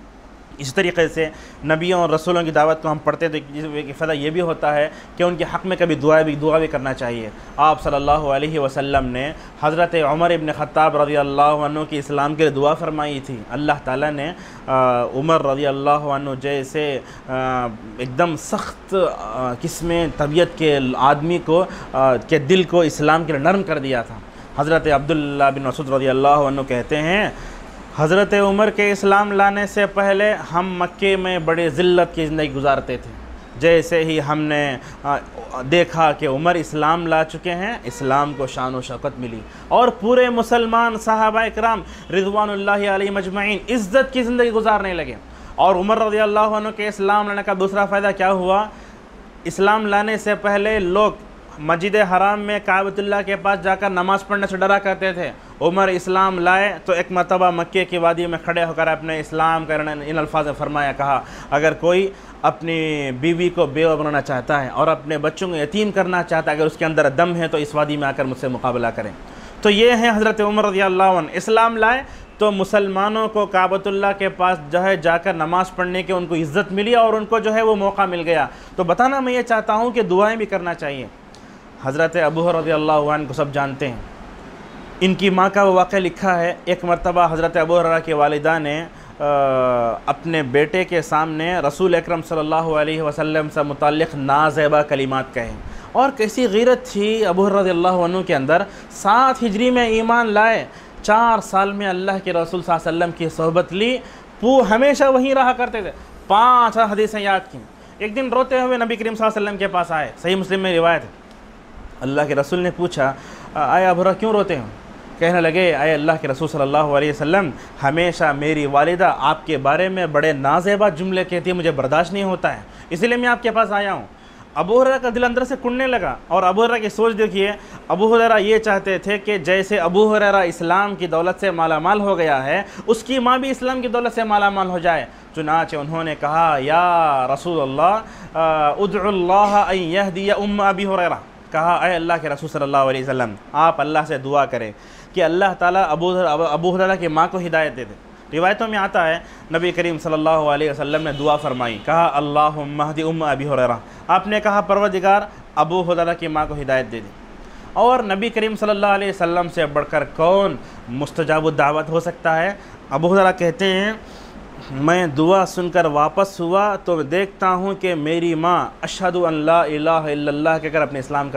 इस तरीके से नबियों और रसूलों की दावत को हम पढ़ते तो एक फ़ायदा ये भी होता है कि उनके हक़ में कभी दुआ भी करना चाहिए। आप सल्लल्लाहु अलैहि वसल्लम ने हज़रत उमर इब्न ख़त्ताब रज़ियल्लाहु अन्हु की इस्लाम के लिए दुआ फरमाई थी। अल्लाह ताला ने उमर रज़ियल्लाहु अन्हु जैसे एकदम सख्त किस्म तबीयत के आदमी के दिल को इस्लाम के लिए नरम कर दिया था। हज़रत अब्दुल्लाह बिन मसूद रज़ियल्लाहु अन्हु कहते हैं हज़रत उमर के इस्लाम लाने से पहले हम मक्के में बड़े ज़िल्लत की ज़िंदगी गुजारते थे। जैसे ही हमने देखा कि उमर इस्लाम ला चुके हैं, इस्लाम को शान व शौकत मिली और पूरे मुसलमान सहाबा इकराम रिज़वानुल्लाहि अलैहिम अजमईन इज़्ज़त की ज़िंदगी गुजारने लगे। और उमर रज़ियल्लाहु अन्हु के इस्लाम लाने का दूसरा फ़ायदा क्या हुआ? इस्लाम लाने से पहले लोग मस्जिद हराम में काबतुल्लाह के पास जाकर नमाज़ पढ़ने से डरा करते थे। उमर इस्लाम लाए तो एक मरतबा मक्के की वादी में खड़े होकर अपने इस्लाम करने इन अल्फाज में फरमाया, कहा अगर कोई अपनी बीवी को बेवा बनाना चाहता है और अपने बच्चों को यतीम करना चाहता है, अगर उसके अंदर दम है तो इस वादी में आकर मुझसे मुकाबला करें। तो ये हैं हज़रत उमर रज़ियल्लाहु अन्हु, इस्लाम लाए तो मुसलमानों को काबतुल्लाह के पास जो है जाकर नमाज़ पढ़ने की उनको इज़्ज़त मिली और उनको जो है वो मौका मिल गया। तो बताना मैं ये चाहता हूँ कि दुआएं भी करना चाहिए। हज़रत अबू हुरैरा रज़ियल्लाहु अन्हु को सब जानते हैं, इनकी माँ का वो वाक़या लिखा है। एक मरतबा हज़रत अबू हुरैरा की वालिदा ने अपने बेटे के सामने रसूल अकरम सल्लल्लाहु अलैहि वसल्लम से मुताल्लिक़ नाज़ेबा कलिमात कहे, और कैसी गीरत थी अबू हुरैरा रज़ियल्लाहु अन्हु के अंदर। 7 हिजरी में ईमान लाए, 4 साल में अल्लाह के रसूल सल्लल्लाहु अलैहि वसल्लम की सोहबत ली, हमेशा वहीं रहा करते थे, 5 हदीसें याद की। एक दिन रोते हुए नबी करीम सल्लल्लाहु अलैहि वसल्लम के पास आए, सही मुस्लिम में रिवायत है। अल्लाह के रसूल ने पूछा, आए अबू हुरैरा क्यों रोते हो? कहने लगे, आए अल्लाह के रसूल सल्लल्लाहु अलैहि वसल्लम, हमेशा मेरी वालिदा आपके बारे में बड़े नाज़ेबा जुमले कहती है, मुझे बर्दाश्त नहीं होता है, इसलिए मैं आपके पास आया हूँ। अबू हुरैरा का दिल अंदर से कुड़ने लगा। और अबू हुरैरा की सोच देखिए, अबू हुरैरा ये चाहते थे कि जैसे अबू हुरैरा इस्लाम की दौलत से मालामाल हो गया है, उसकी माँ भी इस्लाम की दौलत से मालामाल हो जाए। चुनाचे उन्होंने कहा, या रसूल अल्लाह उद्उल्लाह अन यहदिया उम्म अबी हुरैरा, कहा अय अल्लाह के रसूल सल्लल्लाहु अलैहि वसल्लम, आप अल्लाह से दुआ करें कि अल्लाह ताला अबू हुरैरा की माँ को हिदायत दे दे। रिवायतों में आता है नबी करीम सल्लल्लाहु अलैहि वसल्लम ने दुआ फरमाई, कहा अल्लाहुम्मा हदी उम्म अबी हुरैरा, आपने कहा परवरदिगार अबू हुरैरा की माँ को हिदायत दे दी। और नबी करीम सल्लल्लाहु अलैहि वसल्लम से बढ़कर कौन मुस्तजाबुद दावत हो सकता है? अबू हुरैरा कहते हैं, मैं दुआ सुनकर वापस हुआ तो देखता हूँ कि मेरी माँ अशहदु अन ला इलाहा इल्लल्लाह कहकर अपने इस्लाम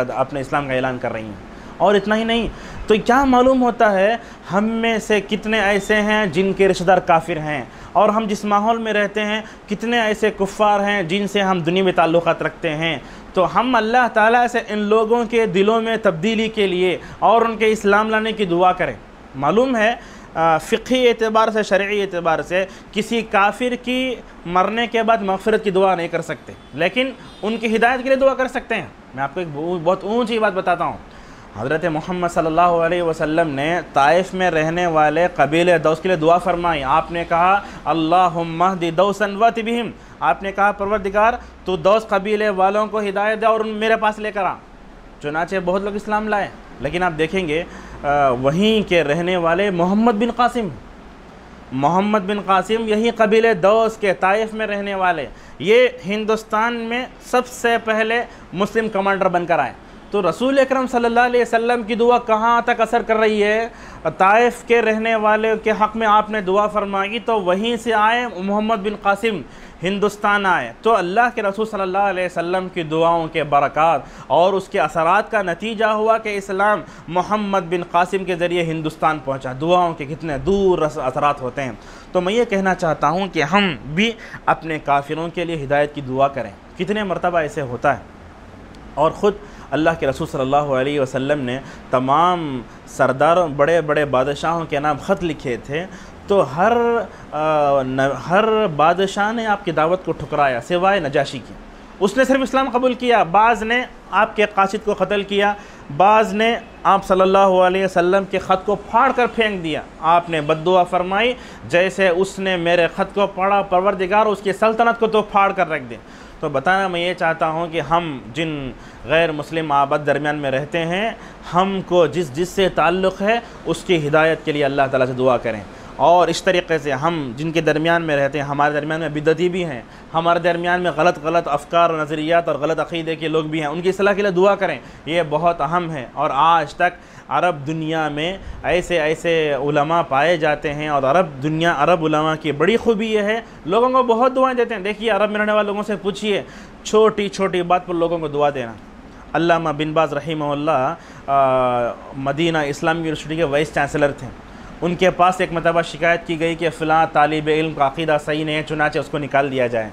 का ऐलान कर रही हैं। और इतना ही नहीं, तो क्या मालूम होता है हम में से कितने ऐसे हैं जिनके रिश्तेदार काफिर हैं, और हम जिस माहौल में रहते हैं कितने ऐसे कुफ़ार हैं जिनसे हम दुनियावी ताल्लुक़ात रखते हैं। तो हम अल्लाह ताला से इन लोगों के दिलों में तब्दीली के लिए और उनके इस्लाम लाने की दुआ करें। मालूम है फ़िक़ही एतबार से, शरई एतबार से किसी काफिर की मरने के बाद मग़फ़िरत की दुआ नहीं कर सकते, लेकिन उनकी हिदायत के लिए दुआ कर सकते हैं। मैं आपको एक बहुत ऊँची बात बताता हूँ। हज़रत मोहम्मद सल्लल्लाहु अलैहि वसल्लम ने ताइफ़ में रहने वाले कबीले दौस के लिए दुआ फरमाई। आपने कहा अल्लाहुम्मा हदी दौसन वअति बिहिम, आपने कहा परवरदिगार तो दौस कबीले वालों को हिदायत दे और मेरे पास लेकर आ। चुनाचे बहुत लोग इस्लाम लाए, लेकिन आप देखेंगे वहीं के रहने वाले मोहम्मद बिन कासिम यही कबीले दौस के ताइफ़ में रहने वाले, ये हिंदुस्तान में सबसे पहले मुस्लिम कमांडर बनकर आए। तो रसूल अकरम सल्लल्लाहु अलैहि वसल्लम की दुआ कहाँ तक असर कर रही है? ताइफ़ के रहने वाले के हक़ में आपने दुआ फरमाई तो वहीं से आए मोहम्मद बिन कासिम, हिंदुस्तान आए। तो अल्लाह के रसूल सल्लल्लाहु अलैहि वसल्लम की दुआओं के बरक़ात और उसके असरात का नतीजा हुआ कि इस्लाम मोहम्मद बिन कासिम के ज़रिए हिंदुस्तान पहुँचा। दुआओं के कितने दूर असरात होते हैं। तो मैं ये कहना चाहता हूँ कि हम भी अपने काफिरों के लिए हिदायत की दुआ करें। कितने मरतबा ऐसे होता है। और ख़ुद अल्लाह के रसूल सल्लल्लाहु अलैहि वसल्लम ने तमाम सरदारों, बड़े बड़े बादशाहों के नाम ख़त लिखे थे, तो हर बादशाह ने आपकी दावत को ठुकराया सिवाय नजाशी की। उसने सिर्फ इस्लाम कबूल किया। बाज़ ने आपके कासिद को कत्ल किया, बाज़ ने आप सल्लल्लाहु अलैहि वसल्लम के ख़त को फाड़ कर फेंक दिया। आपने बद्दुआ फरमाई, जैसे उसने मेरे ख़त को पढ़ा परवरदिगार उसकी सल्तनत को तो फाड़ कर रख दे। तो बताना मैं ये चाहता हूँ कि हम जिन गैर मुस्लिम आबाद दरमियान में रहते हैं, हमको जिससे ताल्लुक़ है उसकी हिदायत के लिए अल्लाह ताला से दुआ करें। और इस तरीक़े से हम जिनके दरमियान में रहते हैं, हमारे दरमियान में बिदअती भी हैं, हमारे दरमियान में गलत अफ़कार और नज़रियात और गलत अक़ीदे के लोग भी हैं, उनकी इस्लाह के लिए दुआ करें। ये बहुत अहम है। और आज तक अरब दुनिया में ऐसे उलमा पाए जाते हैं, और अरब उलमा की बड़ी ख़ूबी ये है, लोगों को बहुत दुआएं देते हैं। देखिए अरब में रहने वाले लोगों से पूछिए, छोटी छोटी बात पर लोगों को दुआ देना। अल्लामा बिन बाज़ रहीमहुल्लाह मदीना इस्लामिक यूनिवर्सिटी के वाइस चांसलर थे। उनके पास एक मरतबा शिकायत की गई कि फ़लाँ तालिब इल्म का अक़ीदा सही नहीं है, चुनाचे उसको निकाल दिया जाए।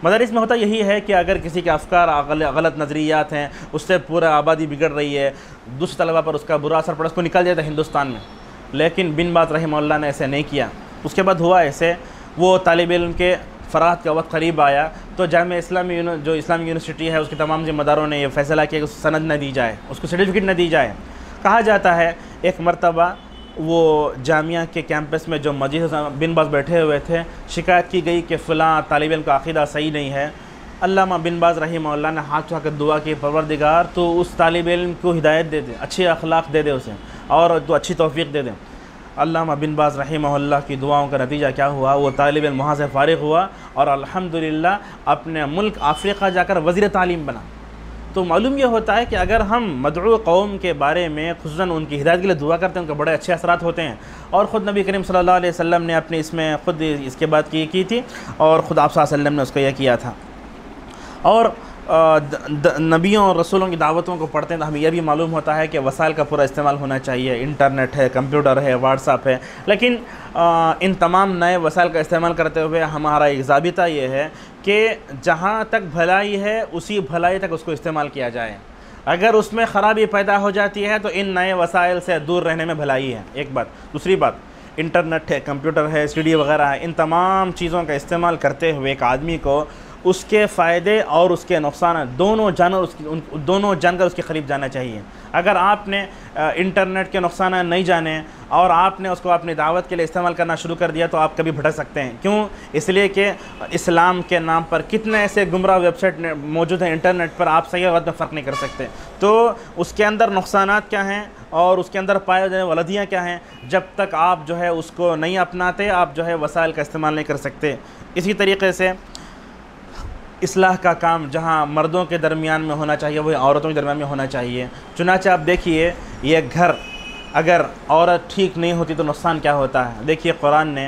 मदारिस में होता यही है कि अगर किसी के अफ़कार गलत नज़रियात हैं, उससे पूरा आबादी बिगड़ रही है, दूसरे तलबा पर उसका बुरा असर पड़ा, उसको निकाल दिया था हिंदुस्तान में। लेकिन बिन बाज़ रहीमहुल्लाह ने ऐसे नहीं किया। उसके बाद हुआ ऐसे, वो तालिब इल्म के फ़राग़ का वक्त क़रीब आया तो जामिया इस्लामी जो इस्लामिक यूनिवर्सिटी है उसके तमाम ज़िम्मेदारों ने यह फ़ैसला किया कि उसको सनद न दी जाए, उसको सर्टिफिकेट न दी जाए। कहा जाता है एक मरतबा वो जामिया के कैंपस में जो मस्जिद बिन बाज़ बैठे हुए थे, शिकायत की गई कि फ़लाँ तालिब इल्म का अक़ीदा सही नहीं है। अल्लामा बिन बाज़ रहीमहुल्लाह ने हाथ उठाकर दुआ की, परवरदिगार तो उस तालिब इल्म को हिदायत दे दे, अच्छे अखलाक दे दे उसे, और तो अच्छी तौफ़ीक़ दे दे। अल्लामा बिन बाज़ रहिमहुल्लाह की दुआओं का नतीजा क्या हुआ, वो तालिब इल्म वहाँ से फ़ारिग़ हुआ और अल्हम्दुलिल्लाह अपने मुल्क अफ़्रीका जाकर वज़ीर तालीम बना। तो मालूम यह होता है कि अगर हम मदऊ कौम के बारे में खुसूसन उनकी हिदायत के लिए दुआ करते हैं, उनके बड़े अच्छे असरात होते हैं। और ख़ुद नबी करीम सल्लल्लाहु अलैहि वसल्लम ने अपने इसमें ख़ुद इसके बात की थी और ख़ुद आप सल्लल्लाहु अलैहि वसल्लम ने उसको यह किया था। और नबियों और रसूलों की दावतों को पढ़ते हैं तो हमें यह भी मालूम होता है कि वसाइल का पूरा इस्तेमाल होना चाहिए। इंटरनेट है, कंप्यूटर है, व्हाट्सएप है, लेकिन इन तमाम नए वसाइल का इस्तेमाल करते हुए हमारा एक ज़ाबिता ये है कि जहाँ तक भलाई है उसी भलाई तक उसको इस्तेमाल किया जाए। अगर उसमें ख़राबी पैदा हो जाती है तो इन नए वसाइल से दूर रहने में भलाई है, एक बात। दूसरी बात, इंटरनेट है, कंप्यूटर है, सीडी वगैरह है, इन तमाम चीज़ों का इस्तेमाल करते हुए एक आदमी को उसके फ़ायदे और उसके नुकसान दोनों जानकर उसके करीब जाना चाहिए। अगर आपने इंटरनेट के नुकसान नहीं जाने और आपने उसको अपनी दावत के लिए इस्तेमाल करना शुरू कर दिया तो आप कभी भटक सकते हैं। क्यों? इसलिए कि इस्लाम के नाम पर कितने ऐसे गुमराह वेबसाइट मौजूद हैं इंटरनेट पर, आप सही और गलत में फ़र्क नहीं कर सकते। तो उसके अंदर नुकसानात क्या हैं और उसके अंदर पाए जाने वलदियाँ क्या हैं, जब तक आप जो है उसको नहीं अपनाते आप जो है वसाइल का इस्तेमाल नहीं कर सकते। इसी तरीके से इस्लाह का काम जहाँ मर्दों के दरमियान में होना चाहिए वही औरतों के दरमियान में होना चाहिए। चुनांचे आप देखिए, ये घर अगर औरत ठीक नहीं होती तो नुकसान क्या होता है। देखिए कुरान ने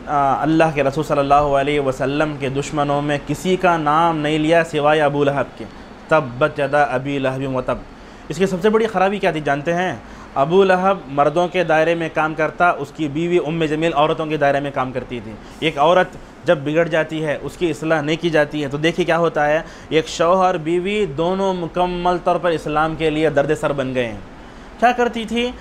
अल्लाह के रसूल सल्लल्लाहु अलैहि वसल्लम के दुश्मनों में किसी का नाम नहीं लिया सिवाय अबू लहब के, तब्बत यदा अबी लहब व तब। इसकी सबसे बड़ी ख़राबी क्या थी जानते हैं? अबू लहब मर्दों के दायरे में काम करता, उसकी बीवी उम्मे जमील औरतों के दायरे में काम करती थी। एक औरत जब बिगड़ जाती है, उसकी इस्लाह नहीं की जाती है तो देखिए क्या होता है, एक शौहर बीवी दोनों मुकम्मल तौर पर इस्लाम के लिए दर्द सर बन गए हैं। क्या करती थी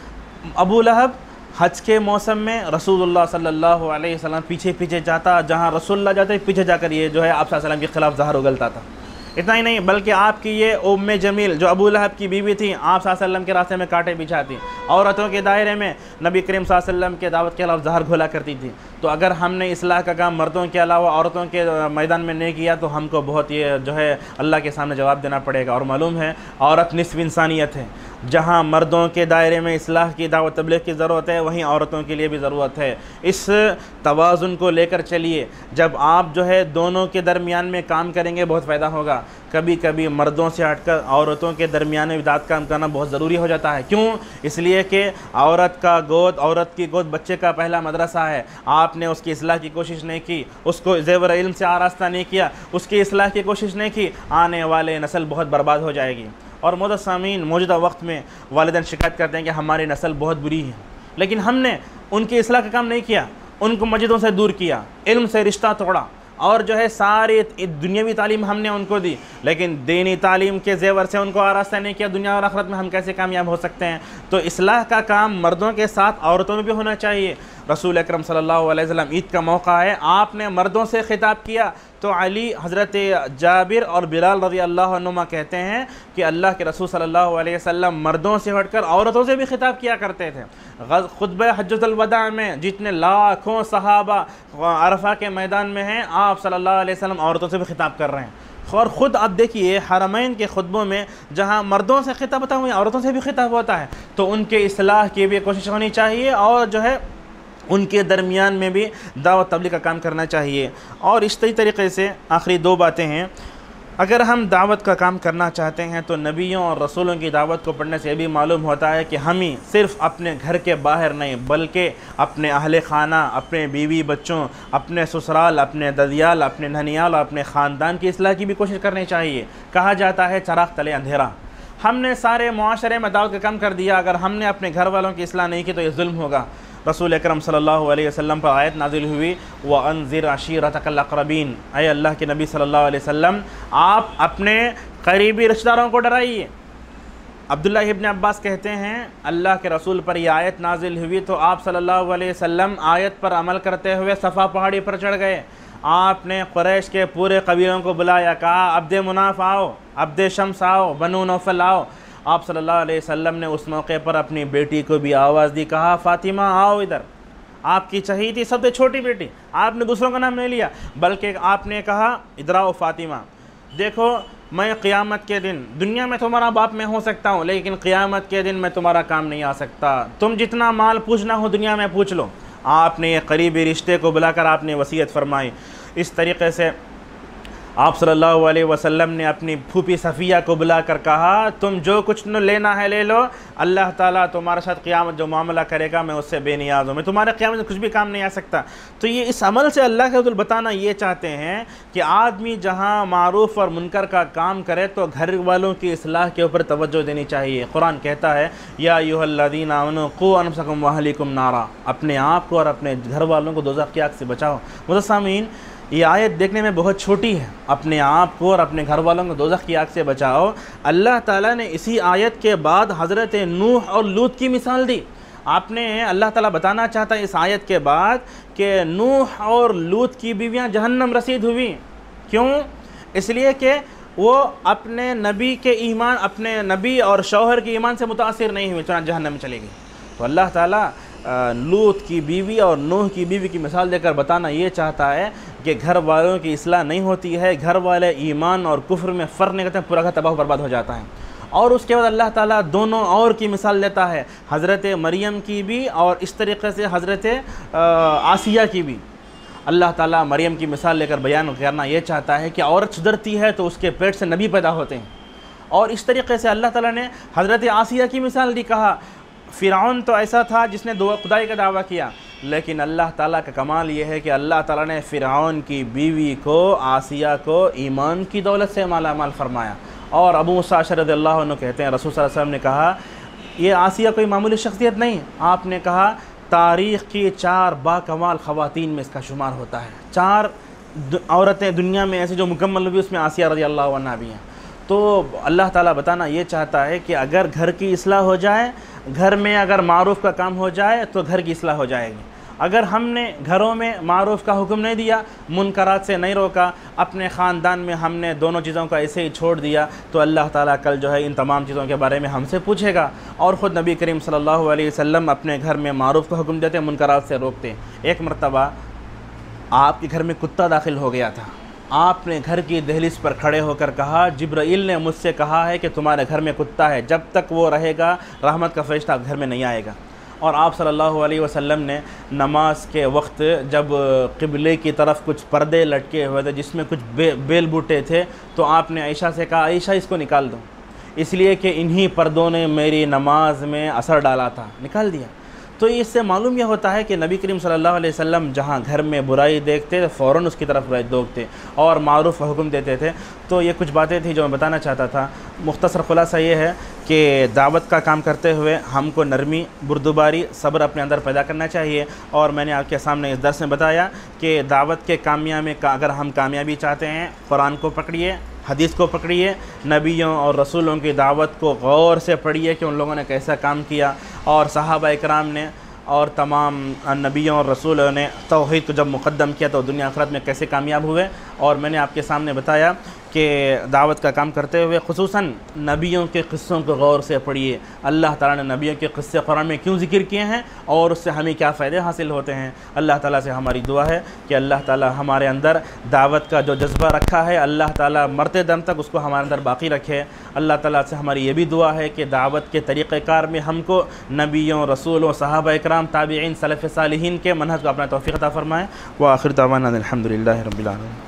अबू लहब? हज के मौसम में रसूलुल्लाह सल्लल्लाहु अलैहि वसल्लम पीछे पीछे जाता, जहाँ रसूलुल्लाह जाते पीछे जाकर ये जो है आप सल्लल्लाहु अलैहि वसल्लम के ख़िलाफ़ ज़हर उगलता था। इतना ही नहीं बल्कि आपकी ये उम्मे जमील जो अबू लहब की बीवी थी, आप सल्लल्लाहु अलैहि वसल्लम के रास्ते में कांटे बिछाती, औरतों के दायरे में नबी करीम सल्लल्लाहु अलैहि वसल्लम के दावत के खिलाफ जहर घोला करती थी। तो अगर हमने इस्लाह का काम मर्दों के अलावा औरतों के मैदान में नहीं किया तो हमको बहुत ये जो है अल्लाह के सामने जवाब देना पड़ेगा। और मालूम है औरत निस्फ़ इंसानियत है, जहाँ मर्दों के दायरे में इस्लाह की दावत तबलीग की ज़रूरत है वहीं औरतों के लिए भी ज़रूरत है। इस तवाज़ुन को लेकर चलिए, जब आप जो है दोनों के दरमियान में काम करेंगे बहुत फ़ायदा होगा। कभी कभी मर्दों से हटकर औरतों के दरमियान में दाद काम करना बहुत ज़रूरी हो जाता है। क्यों? इसलिए कि औरत की गोद बच्चे का पहला मदरसा है। आपने उसकी इस्लाह की कोशिश नहीं की, उसको ज़ेवर इल्म से आरास्ता नहीं किया, उसकी इस्लाह की कोशिश नहीं की, आने वाले नस्ल बहुत बर्बाद हो जाएगी। और मोअज़्ज़ज़ सामीन, मौजूदा वक्त में वालिदैन शिकायत करते हैं कि हमारी नस्ल बहुत बुरी है, लेकिन हमने उनकी इस्लाह का काम नहीं किया, उनको मस्जिदों से दूर किया, इल्म से रिश्ता तोड़ा और जो है सारी दुनियावी तालीम हमने उनको दी, लेकिन दीनी तालीम के ज़ेवर से उनको आरास्ता नहीं किया। दुनिया और आखिरत में हम कैसे कामयाब हो सकते हैं? तो इस्लाह का काम मर्दों के साथ औरतों में भी होना चाहिए। रसूल अकरम सल्लल्लाहु अलैहि वसल्लम ईद का मौका है, आपने मर्दों से खिताब किया तो अली, हज़रत जाबिर और बिलाल रज़ी अल्लाह अन्हुमा कहते हैं कि अल्लाह के रसूल सल्लल्लाहु अलैहि वसल्लम मर्दों से हटकर औरतों से भी खिताब किया करते थे। खुतबा हज्जतुल वदा में जितने लाखों सहाबा अरफा के मैदान में हैं, आप सल्लल्लाहु अलैहि वसल्लम औरतों से भी खिताब कर रहे हैं। और ख़ुद आप देखिए हरमैन के खुतबों में जहाँ मर्दों से खिताब होता है औरतों से भी खिताब होता है। तो उनके इस्लाह की भी कोशिश होनी चाहिए और जो है उनके दरमियान में भी दावत तबलीग का काम करना चाहिए। और इस तरीके से आखिरी दो बातें हैं, अगर हम दावत का काम करना चाहते हैं तो नबियों और रसूलों की दावत को पढ़ने से भी मालूम होता है कि हम ही सिर्फ़ अपने घर के बाहर नहीं बल्कि अपने अहले खाना, अपने बीवी बच्चों, अपने ससुराल, अपने ददियाल, अपने ननियाल और अपने ख़ानदान की इस्लाह की भी कोशिश करनी चाहिए। कहा जाता है चराग तले अंधेरा। हमने सारे मुआशरे में दावत का काम कर दिया, अगर हमने अपने घर वालों की इस्लाह नहीं की तो ये जुल्म होगा। रसूल अकरम सल्लल्लाहु अलैहि वसल्लम पर आयत नाजिल हुई, व अनज़िर अशीरतकल अक़रबीन, ऐ अल्लाह के नबी सल्लल्लाहु अलैहि वसल्लम आप अपने करीबी रिश्तेदारों को डराइए। अब्दुल्लाह इब्न अब्बास कहते हैं अल्लाह के रसूल पर यह आयत नाजिल हुई तो आप सल्लल्लाहु अलैहि वसल्लम आयत पर अमल करते हुए सफ़ा पहाड़ी पर चढ़ गए। आपने कुरैश के पूरे कबीलों को बुलाया, कहा अब्द मुनाफ आओ, अब्द शम्स आओ, बनु नौफल आओ। आप सल्लल्लाहु अलैहि वसल्लम ने उस मौके पर अपनी बेटी को भी आवाज़ दी, कहा फ़ातिमा आओ इधर। आपकी चाहिए थी सबसे छोटी बेटी, आपने दूसरों का नाम नहीं लिया बल्कि आपने कहा इधर आओ फ़ातिमा। देखो मैं क़यामत के दिन, दुनिया में तुम्हारा बाप मैं हो सकता हूँ, लेकिन क़यामत के दिन मैं तुम्हारा काम नहीं आ सकता। तुम जितना माल पूछना हो दुनिया में पूछ लो। आपने ये करीबी रिश्ते को बुलाकर आपने वसीयत फरमाई। इस तरीक़े से आप सल्लल्लाहु अलैहि वसल्लम ने अपनी फूफी सफ़िया को बुलाकर कहा, तुम जो कुछ न लेना है ले लो, अल्लाह ताला तुम्हारे साथ क़यामत जो मामला करेगा मैं उससे बेनियाज़ हूँ, मैं तुम्हारे क़यामत में कुछ भी काम नहीं आ सकता। तो ये इस अमल से अल्लाह के रसूल बताना ये चाहते हैं कि आदमी जहाँ मारूफ़ और मुनकर का काम करे तो घर वालों की इस्लाह के ऊपर तवज्जो देनी चाहिए। कुरान कहता है, या अय्युहल्लज़ीना आमनू क़ू अनफुसकुम व अहलीकुम नारा, अपने आप को और अपने घर वालों को दोज़ख की आग से बचाओ। मुतसामीन, ये आयत देखने में बहुत छोटी है, अपने आप को और अपने घर वालों को दोज़ख की आग से बचाओ। अल्लाह ताला ने इसी आयत के बाद हज़रत नूह और लूत की मिसाल दी। आपने अल्लाह ताला बताना चाहता है इस आयत के बाद कि नूह और लूत की बीवियां जहन्नम रसीद हुई। क्यों? इसलिए कि वो अपने नबी के ईमान, अपने नबी और शौहर के ईमान से मुतासिर नहीं हुई, चुनांचे जहन्नम में चली गई। तो अल्लाह ताला लूत की बीवी और नूह की बीवी की मिसाल देकर बताना ये चाहता है कि घर वालों की इस्लाह नहीं होती है, घर वाले ईमान और कुफ्र में फ़र्क नहीं करते, पूरा घर तबाह बर्बाद हो जाता है। और उसके बाद अल्लाह ताला दोनों और की मिसाल देता है, हज़रत मरियम की भी और इस तरीक़े से हज़रत आसिया की भी। अल्लाह ताला मरियम की मिसाल लेकर बयान करना ये चाहता है कि औरत सुधरती है तो उसके पेट से नबी पैदा होते हैं। और इस तरीक़े से अल्लाह ताला ने हज़रत आसिया की मिसाल दी, कहा फ़िरऔन तो ऐसा था जिसने खुदाई का दावा किया, लेकिन अल्लाह ताला का कमाल ये है कि अल्लाह ताला ने फ़िरऔन की बीवी को, आसिया को ईमान की दौलत से माला माल फरमाया। और अबू मूसा अशअरी रज़ियल्लाहु अन्हु कहते हैं, रसूल सल्लल्लाहु अलैहि वसल्लम ने कहा, ये आसिया कोई मामूली शख्सियत नहीं, आपने कहा तारीख़ की 4 बाकमाल ख़वातीन में इसका शुमार होता है। 4 औरतें दुनिया में ऐसी जो मुकम्मल हुई, उसमें आसिया रज़ियल्लाहु अन्हा भी हैं। तो अल्लाह ताला बताना ये चाहता है कि अगर घर की इस्लाह हो जाए, घर में अगर मारूफ़ का काम हो जाए तो घर की इस्लाह हो जाएगी। अगर हमने घरों में मारूफ़ का हुक्म नहीं दिया, मुनकरात से नहीं रोका, अपने ख़ानदान में हमने दोनों चीज़ों को ऐसे ही छोड़ दिया, तो अल्लाह ताला कल जो है इन तमाम चीज़ों के बारे में हमसे पूछेगा। और ख़ुद नबी करीम सल्लल्लाहु अलैहि वसल्लम अपने घर में मारूफ़ का हुक्म देते, मुनकरात से रोकते। एक मरतबा आपके घर में कुत्ता दाखिल हो गया था, आपने घर की दहलीज पर खड़े होकर कहा, जिब्राइल ने मुझसे कहा है कि तुम्हारे घर में कुत्ता है, जब तक वो रहेगा रहमत का फरिश्ता घर में नहीं आएगा। और आप सल्लल्लाहु अलैहि वसल्लम ने नमाज के वक्त जब क़िबले की तरफ कुछ पर्दे लटके हुए थे जिसमें कुछ बेल बूटे थे, तो आपने आयशा से कहा, आयशा इसको निकाल दो, इसलिए कि इन्हीं पर्दों ने मेरी नमाज में असर डाला था, निकाल दिया। तो इससे मालूम यह होता है कि नबी करीम सल्लल्लाहु अलैहि वसल्लम जहाँ घर में बुराई देखते तो फ़ौरन उसकी तरफ रोकते और मारूफ़ हुक्म देते थे। तो ये कुछ बातें थी जो मैं बताना चाहता था। मुख्तसर खुलासा ये है कि दावत का काम करते हुए हमको नरमी, बुर्दुबारी, सब्र अपने अंदर पैदा करना चाहिए। और मैंने आपके सामने इस दर्स में बताया कि दावत के कामयाबी में अगर हम कामयाबी चाहते हैं, कुरान को पकड़िए, हदीस को पकड़िए, नबियों और रसूलों की दावत को गौर से पढ़िए कि उन लोगों ने कैसा काम किया, और सहाबा इकराम ने और तमाम नबियों और रसूलों ने तौहीद को जब मुक़द्दम किया तो दुनिया आखिरत में कैसे कामयाब हुए। और मैंने आपके सामने बताया कि दावत का काम करते हुए खुसूसन नबियों के क़िस्सों को गौर से पढ़िए, अल्लाह ताला ने नबियों के क़िस्से कुरान में क्यों ज़िक्र किए हैं और उससे हमें क्या फ़ायदे हासिल होते हैं। अल्लाह ताला से हमारी दुआ है कि अल्लाह ताला हमारे अंदर दावत का जो जज्बा रखा है, अल्लाह ताला मरते दम तक उसको हमारे अंदर बाकी रखे। अल्लाह ताला से हमारी ये भी दुआ है कि दावत के तरीक़ेकार में हमको नबियों, रसूलों, सहाबा इकराम, ताबिईन, सलफ़ सालिहीन के मनहज को अपना तौफ़ीक़ अता फ़रमाए। व आखिर दावाना अल्हम्दुलिल्लाहि रब्बिल आलमीन।